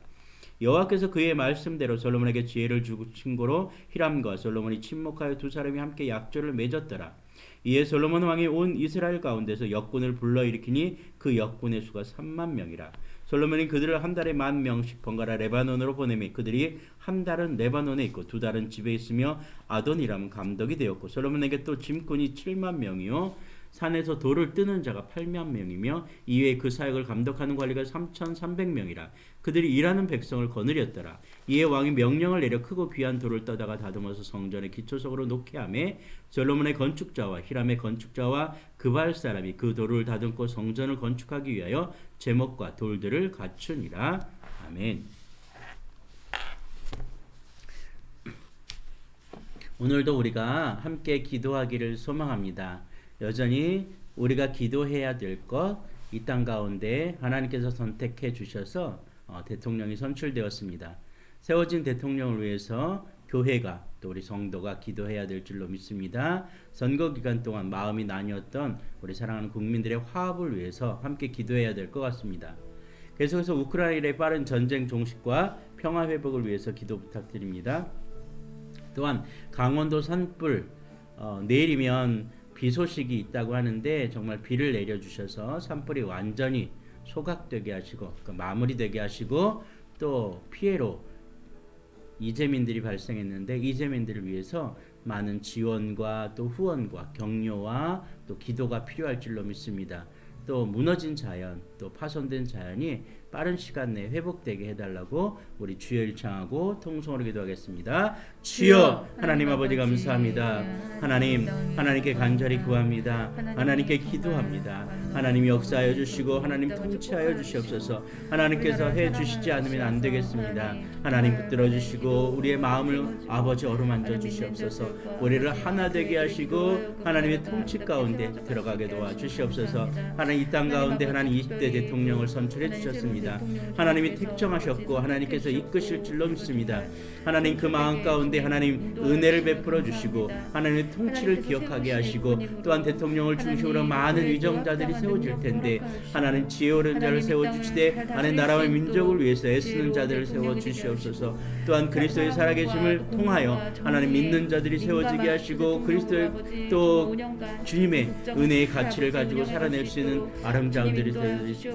여호와께서 그의 말씀대로 솔로몬에게 지혜를 주신 고로 히람과 솔로몬이 친목하여 두 사람이 함께 약조를 맺었더라. 이에 솔로몬 왕이 온 이스라엘 가운데서 역군을 불러일으키니 그 역군의 수가 3만 명이라. 솔로몬이 그들을 한 달에 10,000명씩 번갈아 레바논으로 보내매 그들이 한 달은 레바논에 있고 두 달은 집에 있으며 아도니람 감독이 되었고 솔로몬에게 또 짐꾼이 7만 명이요 산에서 돌을 뜨는 자가 8만 명이며 이외에 그 사역을 감독하는 관리가 3,300명이라. 그들이 일하는 백성을 거느렸더라. 이에 왕이 명령을 내려 크고 귀한 돌을 떠다가 다듬어서 성전의 기초석으로 놓게 하매 솔로몬의 건축자와 히람의 건축자와 그발 사람이 그 돌을 다듬고 성전을 건축하기 위하여 제목과 돌들을 갖추니라. 아멘. 오늘도 우리가 함께 기도하기를 소망합니다. 여전히 우리가 기도해야 될 것, 이 땅 가운데 하나님께서 선택해 주셔서 대통령이 선출되었습니다. 세워진 대통령을 위해서 교회가 또 우리 성도가 기도해야 될 줄로 믿습니다. 선거 기간 동안 마음이 나뉘었던 우리 사랑하는 국민들의 화합을 위해서 함께 기도해야 될 것 같습니다. 계속해서 우크라이나의 빠른 전쟁 종식과 평화 회복을 위해서 기도 부탁드립니다. 또한 강원도 산불 내일이면 비 소식이 있다고 하는데 정말 비를 내려주셔서 산불이 완전히 소각되게 하시고 마무리되게 하시고 또 피해로 이재민들이 발생했는데 이재민들을 위해서 많은 지원과 또 후원과 격려와 또 기도가 필요할 줄로 믿습니다. 또 무너진 자연, 또 파손된 자연이 빠른 시간 내에 회복되게 해달라고 우리 주여 청하고 통성으로 기도하겠습니다. 주여 하나님 아버지 감사합니다. 하나님께 간절히 구합니다. 하나님께 기도합니다. 하나님 역사하여 주시고 하나님 통치하여 주시옵소서. 하나님께서 해주시지 않으면 안 되겠습니다. 하나님 붙들어 주시고 우리의 마음을 아버지 어루만져 주시옵소서. 우리를 하나 되게 하시고 하나님의 통치 가운데 들어가게 도와주시옵소서. 하나님 이 땅 가운데 하나님 20대 대통령을 선출해 주셨습니다. 하나님이 택정하셨고 하나님께서 이끄실 줄로 믿습니다. 하나님 그 마음 가운데 하나님 은혜를 베풀어 주시고 하나님의 통치를 기억하게 하시고 또한 대통령을 중심으로 많은 위정자들이 세워질 텐데 하나님 지혜로운 자를 세워주시되 하나님 나라와 민족을 위해서 애쓰는 자들을 세워주시옵소서. 또한 그리스도의 살아계심을 통하여 하나님 믿는 자들이 세워지게 하시고 그리스도의 또 주님의 은혜의 가치를 가지고 살아낼 수 있는 아름다운 들이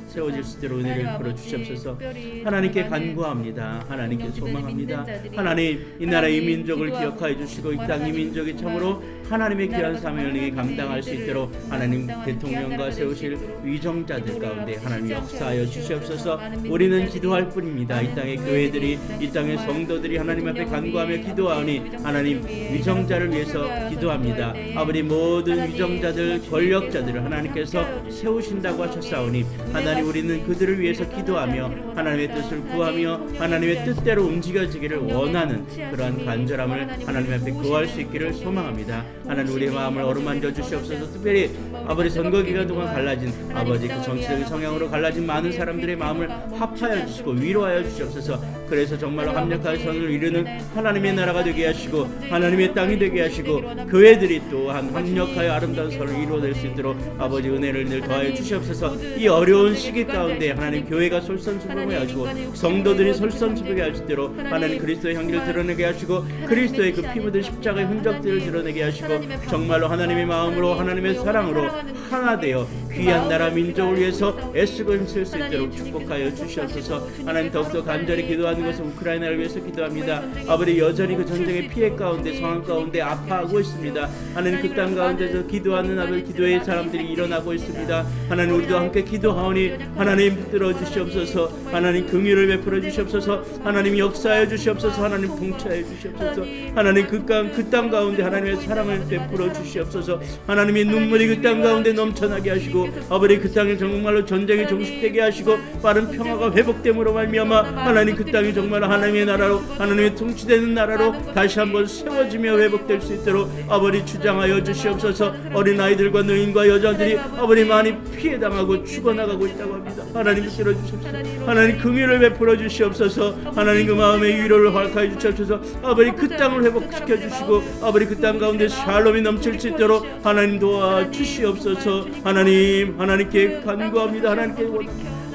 세워질 수 있도록 은혜를 베풀어 주시옵소서. 하나님께 간구합니다. 하나님께 소망합니다. 하나님 이 나라의 민족을 기억하여 주시고 이 땅 이 민족이 참으로 하나님의 귀한 사명을 감당할 수 있도록 하나님 대통령과 세우실 위정자들 가운데 하나님 역사하여 주시옵소서. 우리는 기도할 뿐입니다. 이 땅의 교회들이 이 땅의 성도들이 하나님 앞에 간구하며 기도하오니 하나님 위정자를 위해서 기도합니다. 아버지 모든 위정자들 권력자들을 하나님께서 세우신다고 하셨사오니 하나님 우리는 그들을 위해서 기도하며 하나님의 뜻을 구하며 하나님의 뜻대로 움직여지기를 원하는 그러한 간절함을 하나님 앞에 구할 수 있기를 소망합니다. 하나님 우리의 마음을 어루만져 주시옵소서. 특별히 아버지 선거 기간 동안 갈라진 아버지 그 정치적인 성향으로 갈라진 많은 사람들의 마음을 합하여 주시고 위로하여 주시옵소서. 그래서 정말로 합력한 선을 이루는 하나님의 나라가 되게 하시고 하나님의 땅이 되게 하시고 교회들이 또한 합력하여 아름다운 선을 이루어낼 수 있도록 아버지 은혜를 늘 더하여 주시옵소서. 이 어려운 시기 가운데 하나님 교회가 솔선수범하게 하시고 성도들이 솔선수범하게 할 수 있도록 하나님 그리스도의 향기를 드러내게 하시고 그리스도의 그 피 묻은 십자가의 흔적들을 드러내게 하시고 정말로 하나님의 마음으로 하나님의 사랑으로 하나 되어 귀한 나라 민족을 위해서 애쓰고 힘쓸 수 있도록 축복하여 주시옵소서. 하나님 더욱더 간절히 기도하는 것은 우크라이나를 위해서 기도합니다. 아버지 여전히 그 전쟁의 피해 가운데 상황 가운데 아파하고 있습니다. 하나님 그 땅 가운데서 기도하는 아버지 기도의 사람들이 일어나고 있습니다. 하나님 우리도 함께 기도하오니 하나님 붙들어 주시옵소서. 하나님 긍휼을 베풀어 주시옵소서. 하나님 역사하여 주시옵소서. 하나님 통치하여 주시옵소서. 하나님 그 땅 가운데 하나님의 사랑을 베풀어 주시옵소서. 하나님의 눈물이 그 땅 가운데 넘쳐나게 하시고 아버지 그 땅에 정말로 전쟁이 종식되게 하시고 빠른 평화가 회복됨으로 말미암아 하나님 그 땅이 정말 하나님의 나라로 하나님의 통치되는 나라로 다시 한번 세워지며 회복될 수 있도록 아버지 주장하여 주시옵소서. 어린아이들과 노인과 여자들이 아버지 많이 피해당하고 죽어나가고 있다고 합니다. 하나님 붙들어 주시옵소서. 하나님 긍휼을 베풀어 주시옵소서. 하나님 그 마음의 위로를 허락하여 주시옵소서. 아버지 그 땅을 회복시켜 주시고 아버지 그 땅 가운데 샬롬이 넘칠 수 있도록 하나님 도와주시옵소서. 하나님께 간구합니다. 하나님께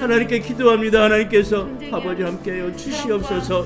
하나님께 기도합니다. 하나님께서 아버지 함께하여 주시옵소서.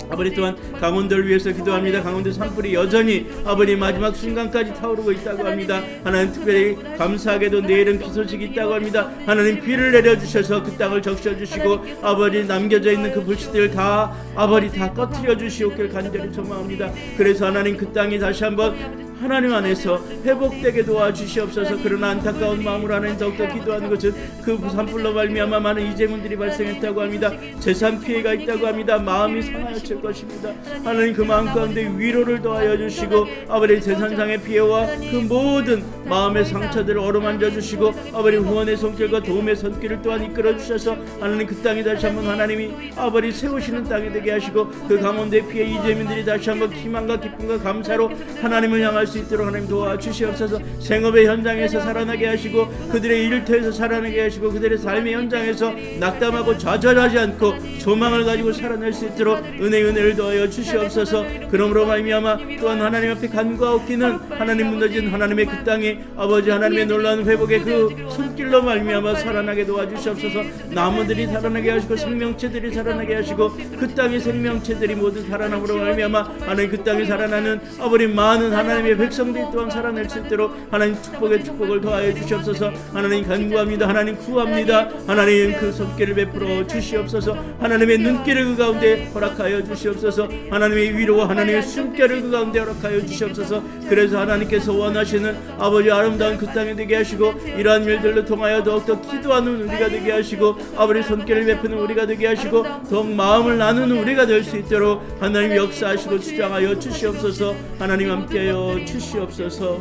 아버지 또한 강원도를 위해서 기도합니다. 강원도 산불이 여전히 아버지 마지막 순간까지 타오르고 있다고 합니다. 하나님 특별히 감사하게도 내일은 비 소식이 있다고 합니다. 하나님 비를 내려주셔서 그 땅을 적셔주시고 아버지 남겨져 있는 그 불씨들 다 아버지 다 꺼트려 주시옵길 간절히 소망합니다. 그래서 하나님 그 땅이 다시 한번 하나님 안에서 회복되게 도와주시옵소서. 그러나 안타까운 마음으로 하나님 더욱더 기도하는 것은 그 산불로 말미암아 많은 이재문들이 발생했다고 합니다. 재산 피해가 있다고 합니다. 마음이 상하였을 것입니다. 하나님 그 마음 가운데 위로를 더하여 주시고 아버지 재산상의 피해와 그 모든 마음의 상처들을 어루만져 주시고 아버지 후원의 손길과 도움의 손길을 또한 이끌어 주셔서 하나님 그 땅이 다시 한번 하나님이 아버지 세우시는 땅이 되게 하시고 그 강원도의 피해 이재민들이 다시 한번 희망과 기쁨과 감사로 하나님을 향할 수 있도록 하나님 도와주시옵소서. 생업의 현장에서 살아나게 하시고 그들의 일터에서 살아나게 하시고 그들의 삶의 현장에서 낙담하고 좌절하지 않고 소망을 가지고 살아날 수 있도록 은혜를 더하여 주시옵소서. 그러므로 말미암아 또한 하나님 앞에 간구하옵기는 하나님 무너진 하나님의 그 땅에 아버지 하나님의 놀라운 회복의 그 손길로 말미암아 살아나게 도와주시옵소서. 나무들이 살아나게 하시고 생명체들이 살아나게 하시고 그 땅의 생명체들이 모두 살아남으로 말미암아 하나님 그 땅에 살아나는 아버지 많은 하나님의 백성들이 또한 살아낼 수 있도록 하나님 축복을 더하여 주시옵소서. 하나님 간구합니다. 하나님 구합니다. 하나님 그 손길을 베풀어 주시옵소서. 하나님의 눈길을 그 가운데 허락하여 주시옵소서. 하나님의 위로와 하나님의 숨결을 그 가운데 허락하여 주시옵소서. 그래서 하나님께서 원하시는 아버지 아름다운 그 땅이 되게 하시고 이러한 일들로 통하여 더욱더 기도하는 우리가 되게 하시고 아버지 손길을 베푸는 우리가 되게 하시고 더욱 마음을 나누는 우리가 될 수 있도록 하나님 역사하시고 주장하여 주시옵소서. 하나님 함께하여 주시옵소서.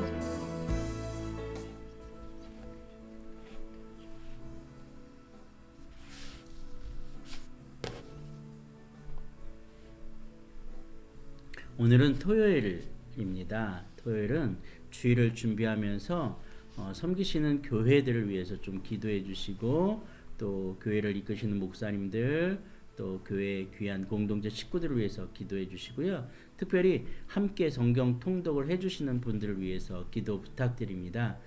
오늘은 토요일입니다. 토요일은 주일을 준비하면서 섬기시는 교회들을 위해서 좀 기도해 주시고 또 교회를 이끄시는 목사님들 또 교회 귀한 공동체 식구들을 위해서 기도해 주시고요. 특별히 함께 성경 통독을 해주시는 분들을 위해서 기도 부탁드립니다.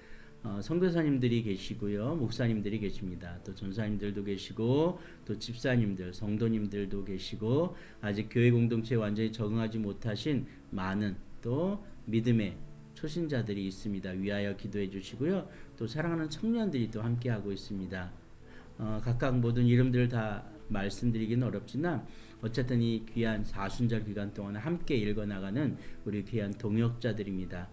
선교사님들이 계시고요, 목사님들이 계십니다. 또 전사님들도 계시고 또 집사님들, 성도님들도 계시고 아직 교회 공동체에 완전히 적응하지 못하신 많은 또 믿음의 초신자들이 있습니다. 위하여 기도해 주시고요. 또 사랑하는 청년들이 또 함께하고 있습니다. 각각 모든 이름들을 다 말씀드리기는 어렵지만 어쨌든 이 귀한 사순절 기간 동안 함께 읽어나가는 우리 귀한 동역자들입니다.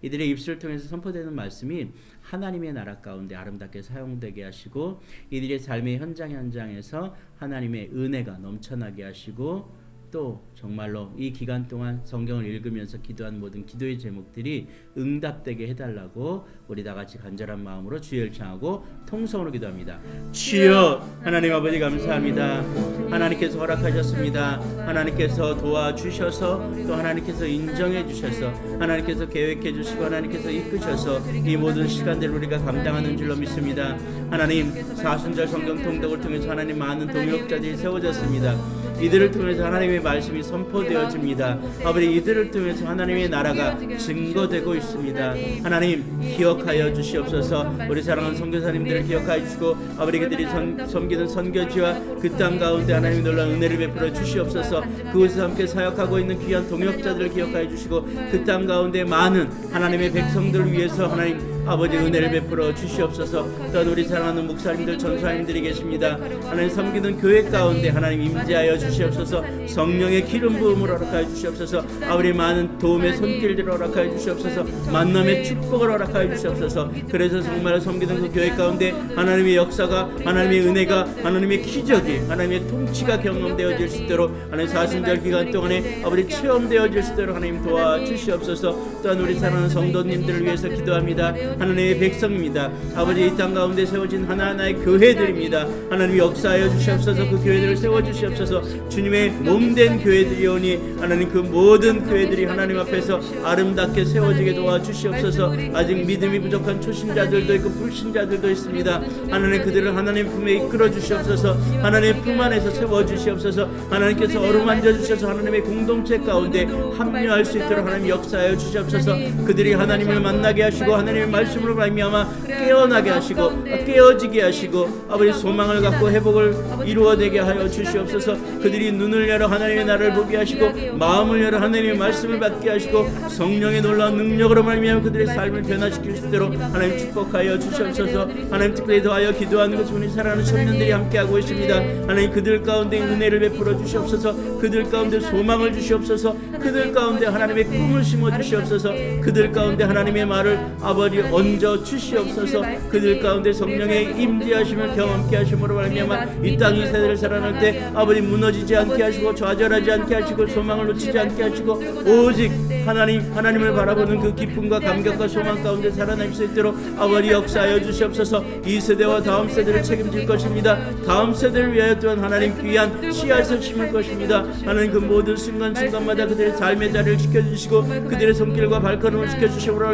이들의 입술을 통해서 선포되는 말씀이 하나님의 나라 가운데 아름답게 사용되게 하시고 이들의 삶의 현장에서 하나님의 은혜가 넘쳐나게 하시고 또 정말로 이 기간 동안 성경을 읽으면서 기도한 모든 기도의 제목들이 응답되게 해달라고 우리 다같이 간절한 마음으로 주의를 청하고 통성으로 기도합니다. 주여 하나님 아버지 감사합니다. 하나님께서 허락하셨습니다. 하나님께서 도와주셔서 또 하나님께서 인정해 주셔서 하나님께서 계획해 주시고 하나님께서 이끄셔서 이 모든 시간들을 우리가 감당하는 줄로 믿습니다. 하나님 사순절 성경 통독을 통해서 하나님 많은 동역자들이 세워졌습니다. 이들을 통해서 하나님의 말씀이 선포되어집니다. 아버지 이들을 통해서 하나님의 나라가 증거되고 있습니다. 하나님 기억하여 주시옵소서. 우리 사랑하는 선교사님들을 기억하여 주시고 아버지 그들이 섬기는 선교지와 그 땅 가운데 하나님의 놀라운 은혜를 베풀어 주시옵소서. 그곳에서 함께 사역하고 있는 귀한 동역자들을 기억하여 주시고 그 땅 가운데 많은 하나님의 백성들을 위해서 하나님 아버지 은혜를 베풀어 주시옵소서. 또한 우리 사랑하는 목사님들 전사님들이 계십니다. 하나님 섬기는 교회 가운데 하나님 임재하여 주시옵소서. 성령의 기름 부음을 허락하여 주시옵소서. 아버지 많은 도움의 손길들을 허락하여 주시옵소서. 만남의 축복을 허락하여 주시옵소서. 그래서 정말 섬기는 그 교회 가운데 하나님의 역사가 하나님의 은혜가 하나님의 기적이 하나님의 통치가 경험되어질 수 있도록 하나님 사순절 기간 동안에 아버지 체험되어질 수 있도록 하나님 도와주시옵소서. 또한 우리 사랑하는 성도님들을 위해서 기도합니다. 하나님의 백성입니다. 아버지 이 땅 가운데 세워진 하나하나의 교회들입니다. 하나님 역사하여 주시옵소서. 그 교회들을 세워주시옵소서. 주님의 몸된 교회들이오니 하나님 그 모든 교회들이 하나님 앞에서 아름답게 세워지게 도와주시옵소서. 아직 믿음이 부족한 초신자들도 있고 불신자들도 있습니다. 하나님 그들을 하나님 품에 이끌어 주시옵소서. 하나님 품 안에서 세워주시옵소서. 하나님께서 어루만져 주셔서 하나님의 공동체 가운데 합류할 수 있도록 하나님 역사하여 주시옵소서. 그들이 하나님을 만나게 하시고 하나님의 말씀으로 말미암아 깨어나게 하시고 깨어지게 하시고 아버지 소망을 갖고 회복을 이루어내게 하여 주시옵소서. 그들이 눈을 열어 하나님의 나라를 보게 하시고 마음을 열어 하나님의 말씀을 받게 하시고 성령의 놀라운 능력으로 말미암아 그들의 삶을 변화시킬 수 있도록 하나님 축복하여 주시옵소서. 하나님 특별히 더하여 기도하는 것을 우리 사랑하는 청년들이 함께하고 있습니다. 하나님 그들 가운데 은혜를 베풀어 주시옵소서. 그들 가운데 소망을 주시옵소서. 그들 가운데 하나님의 꿈을 심어 주시옵소서. 그들 가운데 하나님의 말을 아버지 얹어 주시옵소서. 그들 가운데 성령의 임재하심을 경험케 하심으로 말미암아 이 땅 이 세대를 살아날 때 아버지 무너지지 않게 하시고 좌절하지 않게 하시고 소망을 놓치지 않게 하시고 오직 하나님을 바라보는 그 기쁨과 감격과 소망 가운데 살아날 수 있도록 아버지 역사하여 주시옵소서. 이 세대와 다음 세대를 책임질 것입니다. 다음 세대를 위하여 또한 하나님 귀한 씨앗을 심을 것입니다. 하나님 그 모든 순간순간마다 그들의 삶의 자리를 지켜주시고 그들의 손길과 발걸음을 지켜주시므로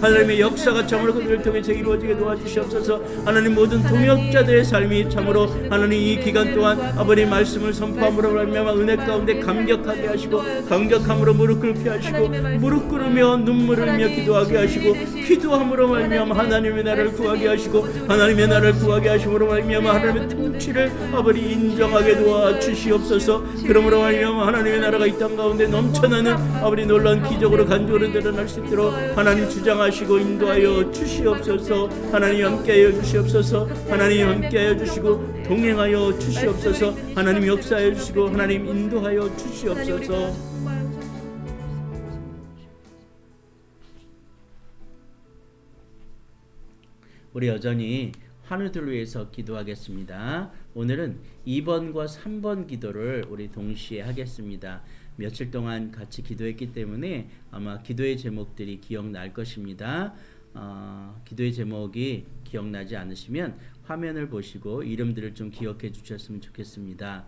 하나님의 역사가 참으로 그들을 통해서 이루어지게 도와주시옵소서. 하나님 모든 동역자들의 삶이 참으로 하나님 이 기간 동안 아버지 말씀을 선포함으로 말미암아 은혜 가운데 감격하게 하시고 감격함으로 무릎 꿇게 하시고 무릎 꿇으며 눈물을 흘며 기도하게 하시고 기도함으로 말미암아 하나님의 나라를 구하게 하시고 하나님의 나라를 구하게 하심으로 말미암아 하나님의 통치를 아버지 인정하게 도와주시옵소서. 그러므로 말미암아 하나님의 나라가 이 땅 가운데 넘쳐나는 아버지 놀라운 기적으로 간증으로 드러날 수 있도록 하나님 주장하시고 인도하여 주시옵소서. 하나님 함께하여 주시옵소서. 하나님 함께하여 주시고 동행하여 주시옵소서. 하나님 역사하여 주시고 하나님 인도하여 주시옵소서. 우리 여전히 환우들을 위해서 기도하겠습니다. 오늘은 2번과 3번 기도를 우리 동시에 하겠습니다. 며칠 동안 같이 기도했기 때문에 아마 기도의 제목들이 기억날 것입니다. 기도의 제목이 기억나지 않으시면 화면을 보시고 이름들을 좀 기억해 주셨으면 좋겠습니다.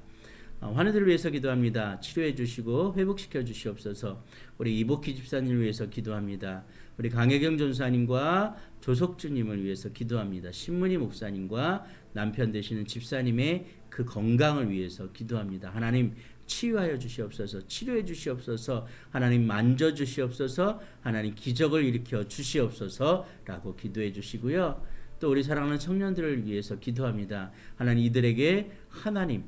환우들을 위해서 기도합니다. 치료해 주시고 회복시켜 주시옵소서. 우리 이복희 집사님을 위해서 기도합니다. 우리 강혜경 전사님과 조석주님을 위해서 기도합니다. 신문희 목사님과 남편 되시는 집사님의 그 건강을 위해서 기도합니다. 하나님 치유하여 주시옵소서. 치료해 주시옵소서. 하나님 만져 주시옵소서. 하나님 기적을 일으켜 주시옵소서 라고 기도해 주시고요. 또 우리 사랑하는 청년들을 위해서 기도합니다. 하나님 이들에게 하나님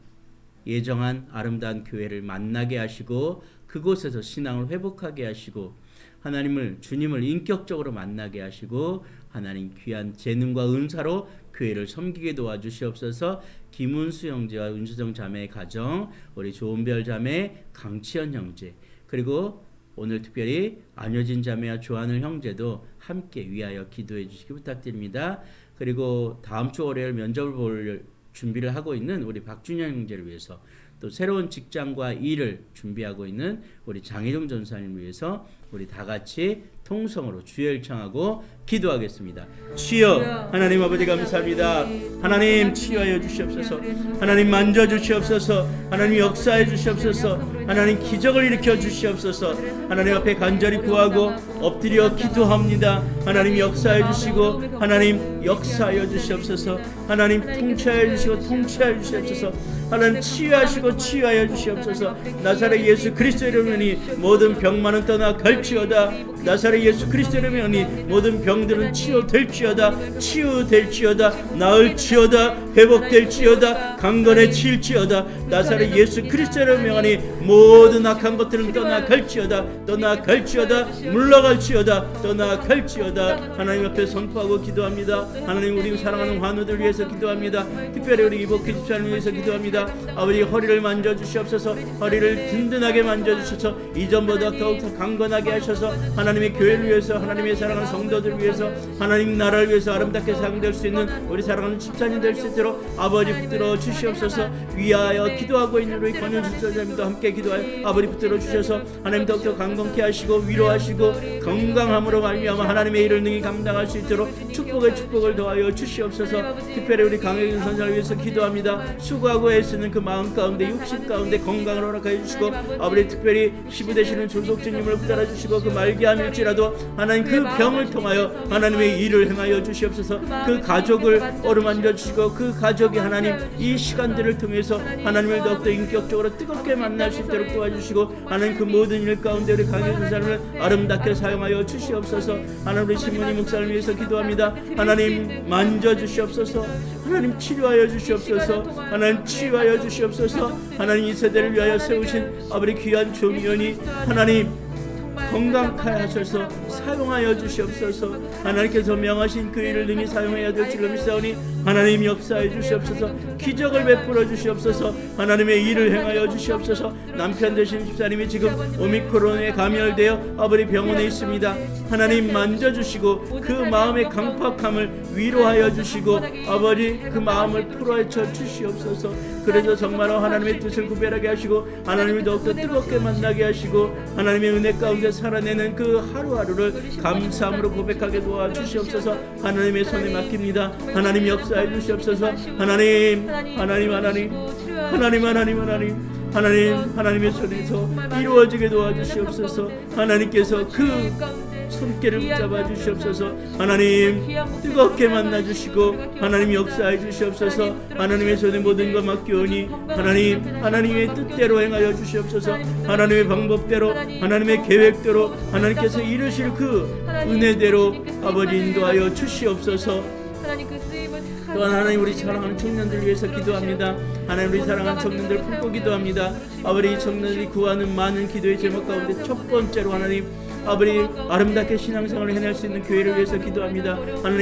예정한 아름다운 교회를 만나게 하시고 그곳에서 신앙을 회복하게 하시고 하나님을 주님을 인격적으로 만나게 하시고 하나님 귀한 재능과 은사로 교회를 섬기게 도와주시옵소서. 김은수 형제와 윤수정 자매의 가정, 우리 조은별 자매, 강치현 형제, 그리고 오늘 특별히 안효진 자매와 조한을 형제도 함께 위하여 기도해 주시기 부탁드립니다. 그리고 다음 주 월요일 면접을 볼 준비를 하고 있는 우리 박준현 형제를 위해서, 또 새로운 직장과 일을 준비하고 있는 우리 장혜종 전사님을 위해서 우리 다 같이 통성으로 주여 일창하고 기도하겠습니다. 주여 하나님 아버지 감사합니다. 하나님 치유하여 주시옵소서. 하나님 만져 주시옵소서. 하나님 역사해 주시옵소서. 하나님 기적을 일으켜 주시옵소서. 하나님 앞에 간절히 구하고 엎드려 기도합니다. 하나님 역사해 주시고 하나님 역사하여 주시옵소서. 하나님 통치하여 주시고 통치하여 주시옵소서. 하나님 치유하시고 치유하여 주시옵소서. 나사렛 예수 그리스도 이름으니 모든 병만은 떠나 갈지어다. 나사렛 예수 그리스도 이름으니 모든 병들은 치유될지어다. 치유될지어다. 나을지어다. 회복될지어다. 강건해질지어다. 나사렛 예수 그리스도 이름으니 모든 악한 것들은 떠나갈지어다. 떠나갈지어다. 물러갈지어다. 떠나갈지어다. 하나님 앞에 선포하고 기도합니다. 하나님 우리 사랑하는 환우들 위해서 기도합니다. 특별히 우리 이복희 집사님 위해서 기도합니다. 아버지 허리를 만져주시옵소서. 허리를 든든하게 만져주셔서 이전보다 더욱 강건하게 하셔서 하나님의 교회를 위해서, 하나님의 사랑하는 성도들 위해서, 하나님 나라를 위해서 아름답게 사용될 수 있는 우리 사랑하는 집사님 될 수 있도록 아버지 붙들어 주시옵소서. 위하여 기도하고 있는 우리 권현수 전사님도 함께 기도하여 아버지 붙들어 주셔서 하나님 더욱더 강건케 하시고 위로하시고 건강함으로 말미암아 하나님의 일을 능히 감당할 수 있도록 축복을 더하여 주시옵소서. 특별히 우리 강혜경 선사를 위해서 기도합니다. 수고하고 애쓰는 수 있는 그 마음 가운데 육신 가운데 건강을 허락하여 주시고 아버지 특별히 시부 되시는 조속주님을 붙들어 주시고 그 말기암일지라도 하나님 그 병을 통하여 하나님의 일을 행하여 주시옵소서. 그 가족을 어루만져 주시고 그 가족이 하나님 이 시간들을 통해서 하나님을 더욱더 인격적으로 뜨겁게 만날 수 있도록 도와주시고 하나님 그 모든 일 가운데 우리 강혜준 사람을 아름답게 사용하여 주시옵소서. 하나님 우리 신문희 목사를 위해서 기도합니다. 하나님 만져 주시옵소서. 하나님 치료하여 주시옵소서. 하나님 치유하여 주시옵소서. 하나님 이 세대를 위하여 세우신 아버지 귀한 조미연이 하나님 건강케 하셔서 사용하여 주시옵소서. 하나님께서 명하신 그 일을 능히 사용해야 될 줄로 믿사오니 하나님 역사해 주시옵소서. 기적을 베풀어 주시옵소서. 하나님의 일을 행하여 주시옵소서. 남편 되신 집사님이 지금 오미크론에 감염되어 아버지 병원에 있습니다. 하나님 만져주시고 그 마음의 강팍함을 위로하여 주시고 아버지 그 마음을 풀어헤쳐 주시옵소서. 그래서 정말로 하나님의 뜻을 구별하게 하시고 하나님을 더욱더 뜨겁게 만나게 하시고 하나님의 은혜 가운데 살아내는 그 하루하루를 감사함으로 고백하게 도와주시옵소서. 하나님의 손에 맡깁니다. 하나님 역사해 주시옵소서. 하나님 하나님의 손에서 이루어지게 도와주시옵소서. 하나님께서 그 손길을 붙잡아 주시옵소서. 하나님 뜨겁게 만나 주시고 하나님 역사해 주시옵소서. 하나님의 손에 모든 것 맡기오니 하나님의 뜻대로 행하여 주시옵소서. 하나님의 방법대로 하나님의 계획대로 하나님께서 이루실 그 은혜대로 아버지 인도하여 주시옵소서. 또한 하나님 우리 사랑하는 청년들 위해서 기도합니다. 하나님 우리 사랑하는 청년들 품고 기도합니다. 아버지 청년들이 구하는 많은 기도의 제목 가운데 첫 번째로 하나님 아버지 아름답게 신앙생활을 해낼 수 있는 교회를 위해서 기도합니다. 하나님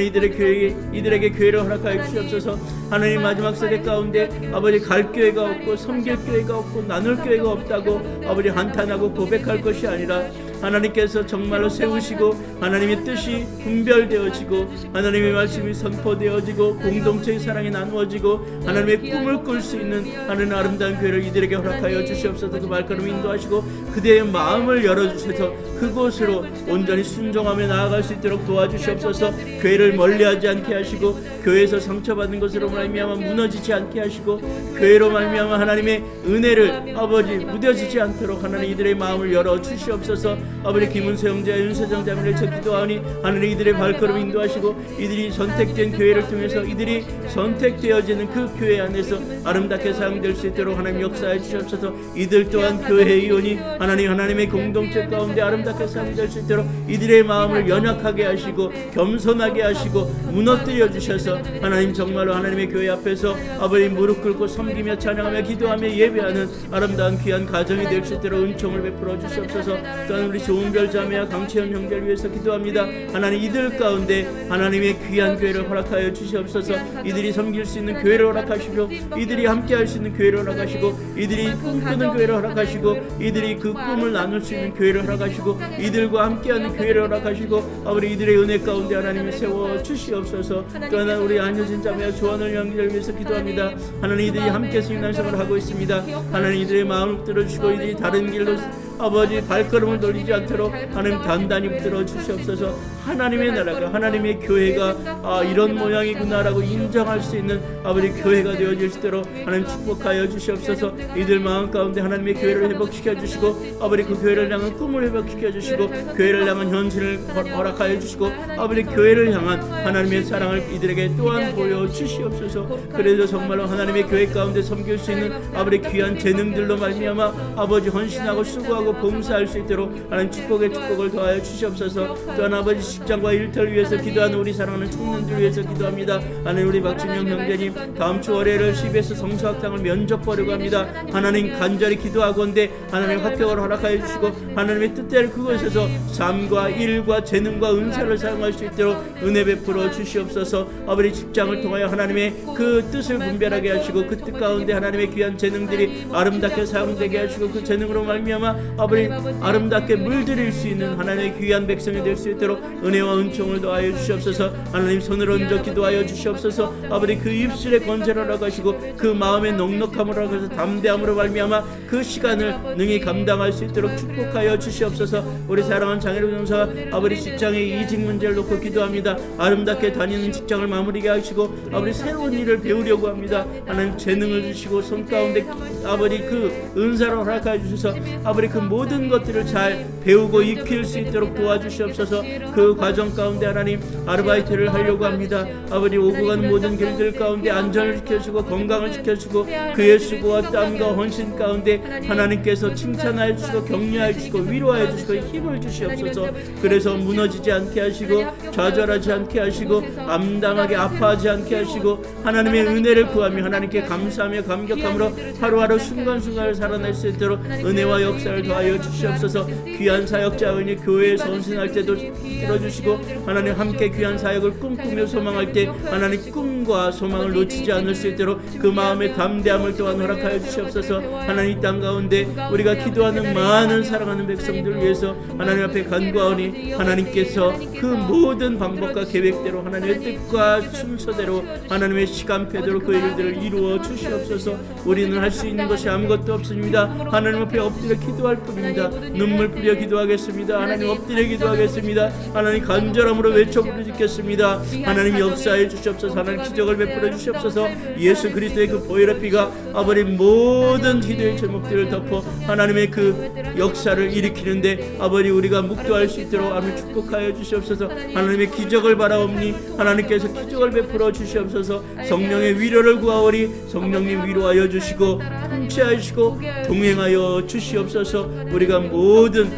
이들에게 교회를 허락하여 주시옵소서. 하나님 마지막 세대 가운데 아버지 갈 교회가 없고 섬길 교회가 없고 나눌 교회가 없다고 아버지 한탄하고 고백할 것이 아니라 하나님께서 정말로 세우시고 하나님의 뜻이 분별되어지고 하나님의 말씀이 선포되어지고 공동체의 사랑이 나누어지고 하나님의 꿈을 꿀 수 있는 하나님 아름다운 교회를 이들에게 허락하여 주시옵소서. 그 발걸음 인도하시고 그대의 마음을 열어주셔서 그곳으로 온전히 순종하며 나아갈 수 있도록 도와주시옵소서. 교회를 멀리하지 않게 하시고 교회에서 상처받은 것으로 말미암아 무너지지 않게 하시고 교회로 말미암아 하나님의 은혜를 아버지 무뎌지지 않도록 하나님 이들의 마음을 열어주시옵소서. 아버지 김은세 형제와 윤세정 자매를 저 기도하오니 하나님 이들의 발걸음 인도하시고 이들이 선택된 교회를 통해서 이들이 선택되어지는 그 교회 안에서 아름답게 사용될 수 있도록 하나님 역사해 주시옵소서. 이들 또한 교회의 이원이 하나님의 공동체 가운데 아름답게 사용될 수 있도록 이들의 마음을 연약하게 하시고 겸손하게 하시고 무너뜨려 주셔서 하나님 정말로 하나님의 교회 앞에서 아버지 무릎 꿇고 섬기며 찬양하며 기도하며 예배하는 아름다운 귀한 가정이 될 수 있도록 은총을 베풀어 주시옵소서. 또한 우리 조은별 자매와 강채연 형제를 위해서 기도합니다. 하나님 이들 가운데 하나님의 귀한 교회를 허락하여 주시옵소서. 이들이 섬길 수 있는 교회를 허락하시고 이들이 함께 할 수 있는 교회를 허락하시고 이들이 꿈꾸는 교회를 허락하시고 이들이 그 꿈을 나눌 수 있는 교회를 허락하시고 이들과 함께하는 교회를 허락하시고 아버지 이들의 은혜 가운데 하나님이 세워 주시옵소서. 또한 우리 안효진 자매와 조한을 형제를 위해서 기도합니다. 하나님 이들이 함께 신앙생활을 하고 있습니다. 하나님 이들의 마음을 붙들어주시고 이들이 다른 길로 아버지 발걸음을 돌리지 않도록 하나님 단단히 붙들어 주시옵소서. 하나님의 나라가 하나님의 교회가 이런 모양이구나라고 인정할 수 있는 아버지 교회가 되어질 수 있도록 하나님 축복하여 주시옵소서. 이들 마음 가운데 하나님의 교회를 회복시켜 주시고 아버지 그 교회를 향한 꿈을 회복시켜 주시고 교회를 향한 현실을 허락하여 주시고 아버지 교회를 향한 하나님의 사랑을 이들에게 또한 보여 주시옵소서. 그래서 정말로 하나님의 교회 가운데 섬길 수 있는 아버지 귀한 재능들로 말미암아 아버지 헌신하고 수고하고 봉사할 수 있도록 하나님 축복의 축복을 더하여 주시옵소서. 또한 아버지 직장과 일터를 위해서 기도하는 우리 사랑하는 청년들 위해서 기도합니다. 하나님 우리 박진영 형제님 다음 주 월요일 CBS 성수학당을 면접 보려고 합니다. 하나님 간절히 기도하건대 하나님 합격을 허락하여 주시고 하나님의 뜻대로 그곳에서 삶과 일과 재능과 은사를 사용할 수 있도록 은혜 베풀어 주시옵소서. 아버지 직장을 통하여 하나님의 그 뜻을 분별하게 하시고 그 뜻 가운데 하나님의 귀한 재능들이 아름답게 사용되게 하시고 그 재능으로 말미암아 아버지 아름답게 물들일 수 있는 하나님의 귀한 백성이 될 수 있도록 은혜와 은총을 더하여 주시옵소서. 하나님 손을 얹어 기도하여 주시옵소서. 아버지 그 입술에 건재를 허락하시고 그 마음의 넉넉함을 허락하셔서 담대함으로 말미암아 그 시간을 능히 감당할 수 있도록 축복하여 주시옵소서. 우리 사랑하는 장애로 전사 아버지 직장의 이직 문제를 놓고 기도합니다. 아름답게 다니는 직장을 마무리하게 하시고 아버지 새로운 일을 배우려고 합니다. 하나님 재능을 주시고 손 가운데 아버지 그 은사를 허락하여 주셔서 아버지 그 모든 것들을 잘 배우고 익힐 수 있도록 도와주시옵소서. 그 과정 가운데 하나님 아르바이트를 하려고 합니다. 아버지 오고 가는 모든 길들 가운데 안전을 지켜주고 건강을 지켜주고 그의 수고와 땀과 헌신 가운데 하나님께서 칭찬하여 주시고 격려하여 주시고 위로하여 주시고 힘을 주시옵소서. 그래서 무너지지 않게 하시고 좌절하지 않게 하시고 암담하게 아파하지 않게 하시고 하나님의 은혜를 구하며 하나님께 감사하며 감격함으로 하루하루 순간순간을 살아낼 수 있도록 은혜와 역사를 더하여 주시옵소서. 귀한 사역자원이 교회에 선신할 때도 들어주시고 하나님 함께 귀한 사역을 꿈꾸며 소망할 때 하나님 꿈과 소망을 놓치지 않을 수 있도록 그 마음의 담대함을 또한 허락하여 주시옵소서. 하나님 이 땅 가운데 우리가 기도하는 많은 사랑하는 백성들을 위해서 하나님 앞에 간구하오니 하나님께서 그 모든 방법과 계획대로 하나님의 뜻과 순서대로 하나님의 시간표대로 그 일들을 이루어 주시옵소서. 우리는 할 수 있는 것이 아무것도 없습니다. 하나님 앞에 엎드려 기도할 뿐입니다. 눈물 뿌려 기도하겠습니다. 하나님 엎드려 기도하겠습니다. 하나님 간절함으로 외쳐 부르짖겠습니다. 하나님 역사해 주시옵소서. 하나님 기적을 베풀어 주시옵소서. 예수 그리스도의 그 보혈의 피가 아버지 모든 기도의 제목들을 덮어 하나님의 그 역사를 일으키는데 아버지 우리가 묵도할 수 있도록 아멘 축복하여 주시옵소서. 하나님의 기적을 바라옵니 하나님께서 기적을 베풀어 주시옵소서. 성령의 위로를 구하오리 성령님 위로하여 주시고 통치하시고 동행하여 주시옵소서. 우리가 모든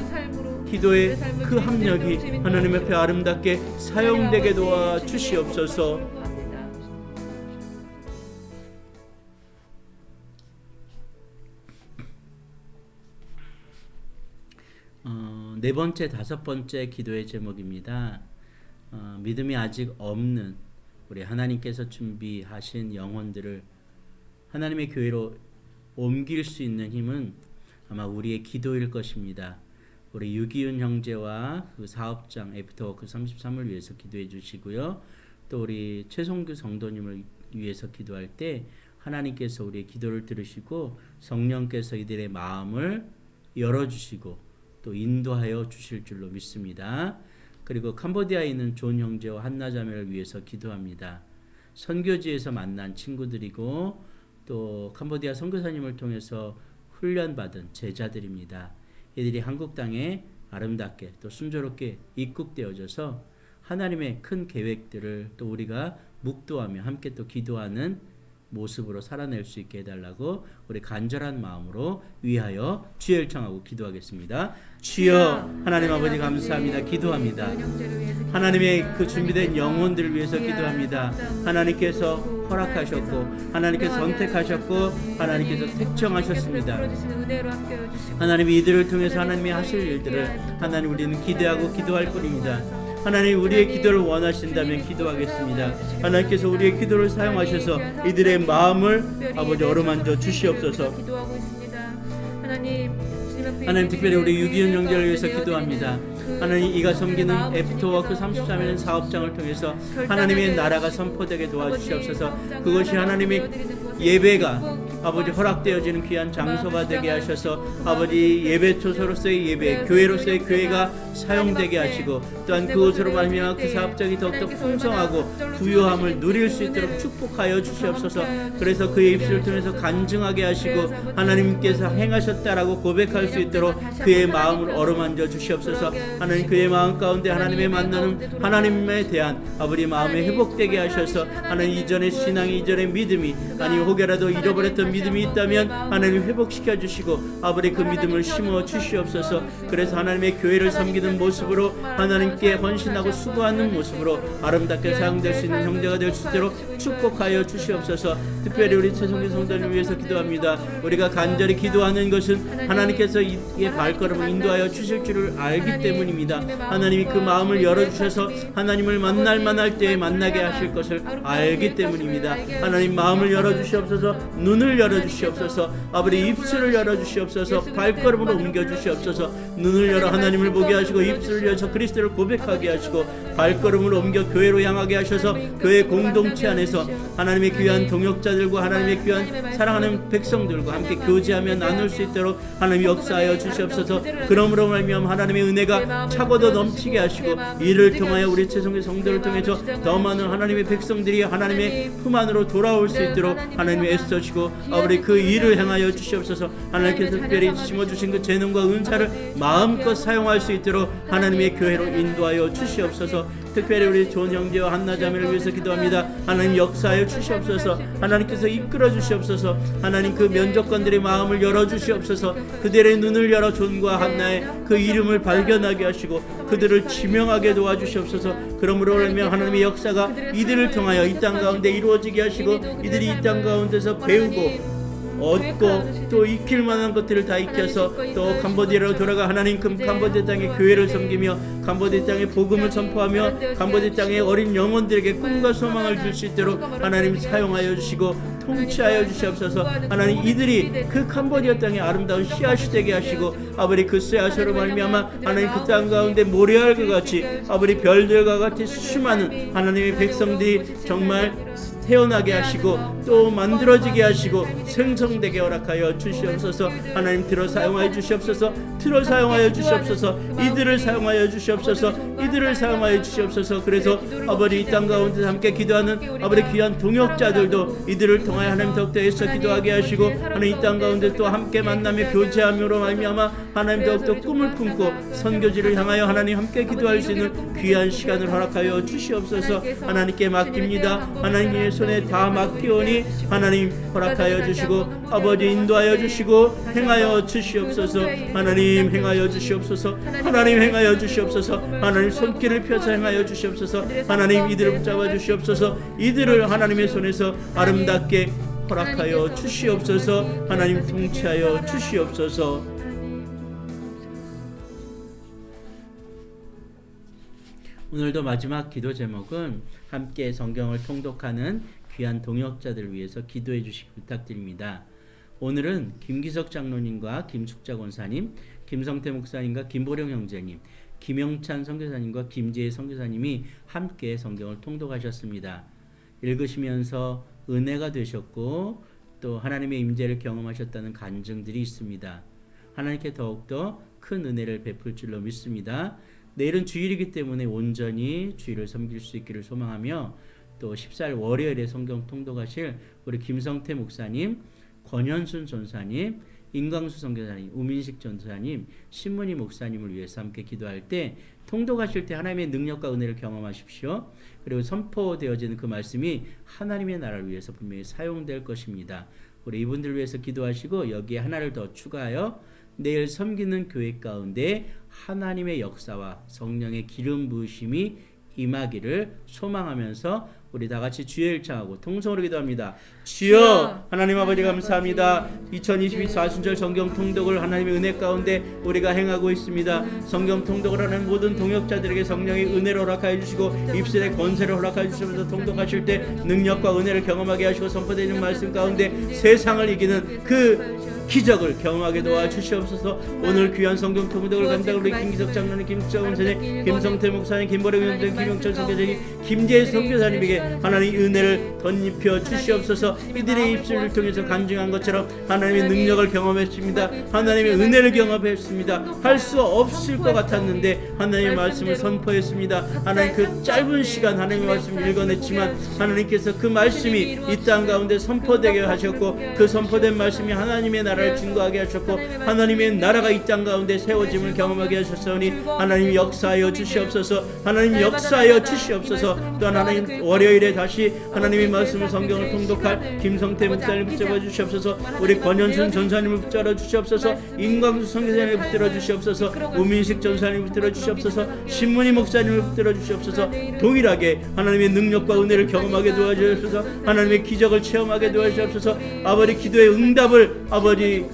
기도의 그 합력이 하나님 앞에 아름답게 사용되게 도와 주시옵소서. 네 번째, 다섯 번째 기도의 제목입니다. 믿음이 아직 없는 우리 하나님께서 준비하신 영혼들을 하나님의 교회로 옮길 수 있는 힘은 아마 우리의 기도일 것입니다. 우리 유기윤 형제와 그 사업장 애프터워크 33을 위해서 기도해 주시고요. 또 우리 최송규 성도님을 위해서 기도할 때 하나님께서 우리의 기도를 들으시고 성령께서 이들의 마음을 열어주시고 또 인도하여 주실 줄로 믿습니다. 그리고 캄보디아에 있는 존 형제와 한나 자매를 위해서 기도합니다. 선교지에서 만난 친구들이고 또 캄보디아 선교사님을 통해서 훈련받은 제자들입니다. 이들이 한국 땅에 아름답게 또 순조롭게 입국되어져서 하나님의 큰 계획들을 또 우리가 묵도하며 함께 또 기도하는 모습으로 살아낼 수 있게 해달라고 우리 간절한 마음으로 위하여 주여 청하고 기도하겠습니다. 주여 하나님 아버지 감사합니다. 기도합니다. 하나님의 그 준비된 영혼들을 위해서 기도합니다. 하나님께서 허락하셨고 하나님께서 선택하셨고 하나님께서 택정하셨습니다. 하나님이 이들을 통해서 하나님이 하실 일들을 하나님 우리는 기대하고 기도할 뿐입니다. 하나님 우리의 기도를 원하신다면 기도하겠습니다. 하나님께서 우리의 기도를 사용하셔서 이들의 마음을 아버지 어루만져 주시옵소서. 하나님 특별히 우리 유기윤 형제를 위해서 기도합니다. 하나님 이가 섬기는 애프터워크 33년 사업장을 통해서 하나님의 나라가 선포되게 도와주시옵소서. 그것이 하나님의 예배가 아버지 허락되어지는 귀한 장소가 되게 하셔서 아버지 예배 초소로서의 예배, 교회로서의 교회가 사용되게 하시고 또한 그곳으로 말미암아 그 사업장이 더욱더 풍성하고 부유함을 누릴 수 있도록 축복하여 주시옵소서. 그래서 그의 입술을 통해서 간증하게 하시고 하나님께서 행하셨다라고 고백할 수 있도록 그의 마음을 어루만져 주시옵소서. 하나님 그의 마음 가운데 하나님의 만나는 하나님에 대한 아버지 마음이 회복되게 하셔서 하나님 이전의 신앙이 이전의 믿음이 아니 혹여라도 잃어버렸던 믿음이 있다면 하나님 회복시켜 주시고 아버지 그 믿음을 심어 주시옵소서. 그래서 하나님의 교회를 섬기는 모습으로 하나님께 헌신하고 수고하는 모습으로 아름답게 사용될 수 있는 형제가 될 수 있도록 축복하여 주시옵소서. 특별히 우리 최성규 성도를 위해서 기도합니다. 우리가 간절히 기도하는 것은 하나님께서 이의 발걸음을 인도하여 주실 줄을 알기 때문입니다. 하나님이 그 마음을 열어주셔서 하나님을 만날 만할 때에 만나게 하실 것을 알기 때문입니다. 하나님 마음을 열어주시옵소서. 눈을 열어주시옵소서. 아버지 입술을 열어주시옵소서. 발걸음으로 옮겨주시옵소서. 눈을 열어 하나님을 보게 하시고 입술을 열어서 그리스도를 고백하게 하시고 발걸음으로 옮겨 교회로 향하게 하셔서 교회 공동체 안에서 하나님의 귀한 동역자들과 하나님의 귀한 사랑하는 백성들과 함께 교제하며 나눌 수 있도록 하나님 역사하여 주시옵소서. 그러므로 말미암아 하나님의 은혜가 차고도 넘치게 하시고 이를 통하여 우리 최성의 성도를 통해서 더 많은 하나님의 백성들이 하나님의 품 안으로 돌아올 수 있도록 하나님이 애써주시고 아버지 그 일을 행하여 주시옵소서. 하나님께서 특별히 심어주신 그 재능과 은사를 마음껏 사용할 수 있도록 하나님의 교회로 인도하여 주시옵소서. 특별히 우리 좋은 형제와 한나 자매를 위해서 기도합니다. 하나님 역사하여 주시옵소서. 하나님께서 이끌어 주시옵소서. 하나님 그 면접관들의 마음을 열어 주시옵소서. 그들의 눈을 열어 존과 한나의 그 이름을 발견하게 하시고 그들을 지명하게 도와주시옵소서. 그러므로 말미암아 하나님의 역사가 이들을 통하여 이 땅 가운데 이루어지게 하시고 이들이 이 땅 가운데서 배우고 얻고 또 익힐 만한 것들을 다 익혀서 또 캄보디아로 돌아가 하나님 그 캄보디아 땅의 교회를 섬기며 캄보디아 땅의 복음을 선포하며 캄보디아 땅의 어린 영혼들에게 꿈과 소망을 줄 수 있도록 하나님 사용하여 주시고 통치하여 주시옵소서. 하나님 이들이 그 캄보디아 땅의 아름다운 씨앗이 되게 하시고 아버지 그 씨앗으로 말미암아 하나님 그 땅 가운데 모래알과 같이 아버지 별들과 같이 수많은 하나님의 백성들이 정말 태어나게 하시고 또 만들어지게 하시고 생성되게 허락하여 주시옵소서. 하나님 들어 사용하여 주시옵소서. 들어 사용하여 주시옵소서. 이들을 사용하여 주시옵소서. 이들을 사용하여 주시옵소서. 그래서 아버지 이 땅 가운데 함께 기도하는 아버지 귀한 동역자들도 이들을 통하여 하나님 더욱더 애써 기도하게 하시고 하나님 이 땅 가운데 또 함께 만나며 교제함으로 말미암아 하나님 더욱더 꿈을 품고 선교지를 향하여 하나님 함께 기도할 수 있는 귀한 시간을 허락하여 주시옵소서. 하나님께 맡깁니다. 하나님의 손에 다 맡기오니 하나님 허락하여 주시고 아버지 인도하여 주시고 행하여 주시옵소서. 하나님 행하여 주시옵소서. 하나님 행하여 주시옵소서. 하나님 손길을 펴서 행하여 주시옵소서. 하나님 이들을 붙잡아 주시옵소서. 이들을 하나님의 손에서 아름답게 허락하여 주시옵소서. 하나님 통치하여 주시옵소서. 오늘도 마지막 기도 제목은 함께 성경을 통독하는 귀한 동역자들을 위해서 기도해 주시기 부탁드립니다. 오늘은 김기석 장로님과 김숙자 권사님, 김성태 목사님과 김보령 형제님, 김영찬 선교사님과 김재희 선교사님이 함께 성경을 통독하셨습니다. 읽으시면서 은혜가 되셨고 또 하나님의 임재를 경험하셨다는 간증들이 있습니다. 하나님께 더욱더 큰 은혜를 베풀 줄로 믿습니다. 내일은 주일이기 때문에 온전히 주일을 섬길 수 있기를 소망하며 또 14일 월요일에 성경 통독하실 우리 김성태 목사님, 권현순 전사님, 임광수 선교사님, 우민식 전사님, 신문희 목사님을 위해서 함께 기도할 때 통독하실 때 하나님의 능력과 은혜를 경험하십시오. 그리고 선포되어지는 그 말씀이 하나님의 나라를 위해서 분명히 사용될 것입니다. 우리 이분들을 위해서 기도하시고 여기에 하나를 더 추가하여 내일 섬기는 교회 가운데 하나님의 역사와 성령의 기름 부으심이 임하기를 소망하면서 우리 다 같이 주의 일창하고 통성으로 기도합니다. 주여 하나님 아버지 감사합니다. 2022 사순절 성경 통독을 하나님의 은혜 가운데 우리가 행하고 있습니다. 성경 통독을 하는 모든 동역자들에게 성령의 은혜를 허락하여 주시고 입술의 권세를 허락하여 주시면서 통독하실 때 능력과 은혜를 경험하게 하시고 선포되는 말씀 가운데 세상을 이기는 그 기적을 경험하게 도와주시옵소서. 오늘 귀한 성경 통독을 감당한 우리 김기석 장로님, 김숙자 권사님, 김성태 목사님, 김보령 형제님, 김영철 선교사님, 김재희 선교사님에게 하나님 은혜를 덧입혀 주시옵소서. 이들의 입술을 통해서 간증한 것처럼 하나님의 능력을 경험했습니다. 하나님의 은혜를 경험했습니다. 할 수 없을 것 같았는데 하나님의 말씀을 선포했습니다. 하나님 그 짧은 시간 하나님의 말씀을 읽어냈지만 하나님께서 그 말씀이 이 땅 가운데 선포되게 하셨고 그 선포된 말씀이 하나님의 나라를 증거하게 하셨고 하나님의 나라가 이 땅 가운데 세워짐을 경험하게 하셨으니 하나님 역사하여 주시옵소서. 하나님 역사하여 주시옵소서. 또한 하나님 월요일에 다시 하나님의 말씀을 성경을 통독할 김성태 목사님을 붙잡아 주시옵소서. 우리 권현순 전사님을 붙잡아 주시옵소서. 임광수 선교사님을 붙들어 주시옵소서. 우민식 전사님을 붙들어 주시옵소서. 신문희 목사님을 붙들어 주시옵소서. 동일하게 하나님의 능력과 은혜를 경험하게 도와주시옵소서. 하나님의 기적을 체험하게 도와주시옵소서. 아버지 기도의 응답을 아버지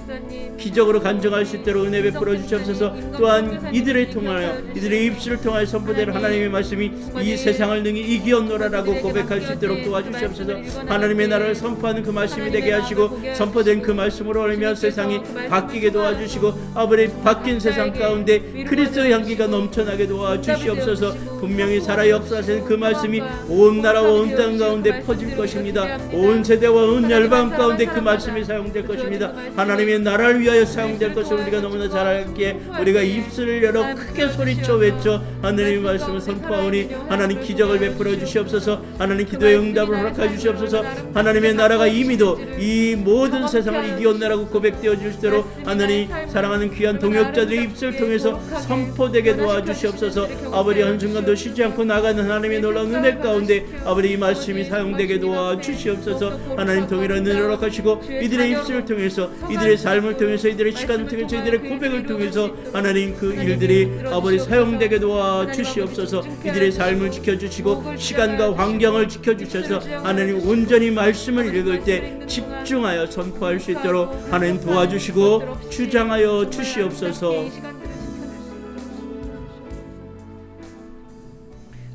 기적으로 간증할 수 있도록 은혜 베풀어 주시옵소서. 또한 이들을 통하여 이들의 입술을 통하여 선포될 하나님의 말씀이 이 세상을 능히 이기었노라라고 고백할 수 있도록 도와주시옵소서. 하나님의 나라를 선포하는 그 말씀이 되게 하시고 선포된 그 말씀으로 알며 세상이 바뀌게 도와주시고 아버지 바뀐 세상 가운데 그리스도의 향기가 넘쳐나게 도와주시옵소서. 분명히 살아 역사하시는 그 말씀이 온 나라와 온 땅 가운데 퍼질 것입니다. 온 세대와 온 열방 가운데 그 말씀이 사용될 것입니다. 하나님의 나라를 위하여 사용될 것을 우리가 너무나 잘 알기에 우리가 입술을 열어 크게 소리쳐 외쳐 하나님의 말씀을 선포하오니 하나님 기적을 베풀어 주시옵소서. 하나님 기도의 응답을 허락해 주시옵소서. 하나님의 나라가 이미도 이 모든 세상을 이기었나라고 고백되어 주시도록 하나님 사랑하는 귀한 동역자들의 입술을 통해서 선포되게 도와주시옵소서. 아버지 한순간도 쉬지 않고 나가는 하나님의 놀라운 은혜 가운데 아버지 이 말씀이 사용되게 도와주시옵소서. 하나님 동일한 은혜를 허락하시고 이들의 입술을 통해서 이들의 삶을 통해서 이들의 시간을 통해서 이들의 고백을 통해서 하나님 그 일들이 아버지 사용되게 도와주시옵소서. 이들의 삶을 지켜주시고 시간과 환경을 지켜주셔서 하나님 온전히 말씀을 읽을 때 집중하여 선포할 수 있도록 하나님 도와주시고 주장하여 주시옵소서.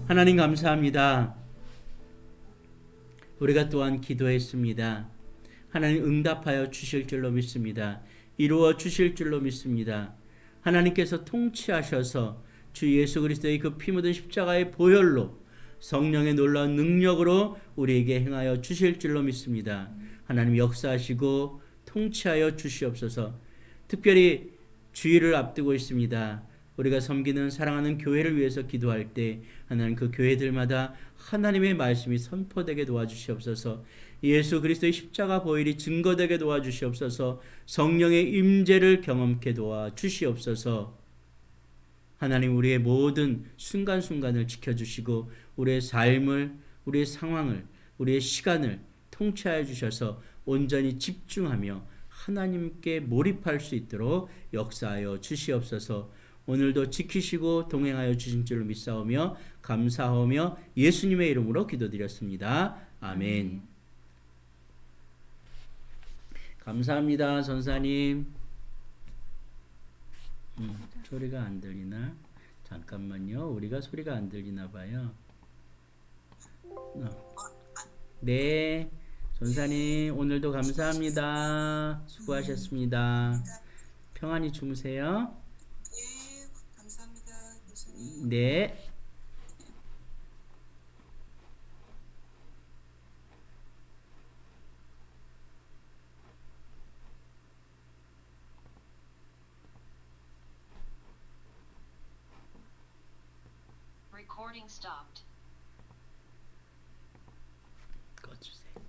하나님 감사합니다. 우리가 또한 기도했습니다. 하나님 응답하여 주실 줄로 믿습니다. 이루어 주실 줄로 믿습니다. 하나님께서 통치하셔서 주 예수 그리스도의 그 피 묻은 십자가의 보혈로 성령의 놀라운 능력으로 우리에게 행하여 주실 줄로 믿습니다. 하나님 역사하시고 통치하여 주시옵소서. 특별히 주일을 앞두고 있습니다. 우리가 섬기는 사랑하는 교회를 위해서 기도할 때 하나님 그 교회들마다 하나님의 말씀이 선포되게 도와주시옵소서. 예수 그리스도의 십자가 보혈이 증거되게 도와주시옵소서. 성령의 임재를 경험케 도와주시옵소서. 하나님 우리의 모든 순간순간을 지켜주시고 우리의 삶을, 우리의 상황을, 우리의 시간을 통치하여 주셔서 온전히 집중하며 하나님께 몰입할 수 있도록 역사하여 주시옵소서. 오늘도 지키시고 동행하여 주신 줄로 믿사오며 감사하며 예수님의 이름으로 기도드렸습니다. 아멘. 감사합니다, 전사님. 소리가 안 들리나? 잠깐만요. 우리가 소리가 안 들리나 봐요. 네, 전사님 오늘도 감사합니다. 수고하셨습니다. 평안히 주무세요. 네, 감사합니다. 교수님. 네. Recording stopped. 꺼주세요.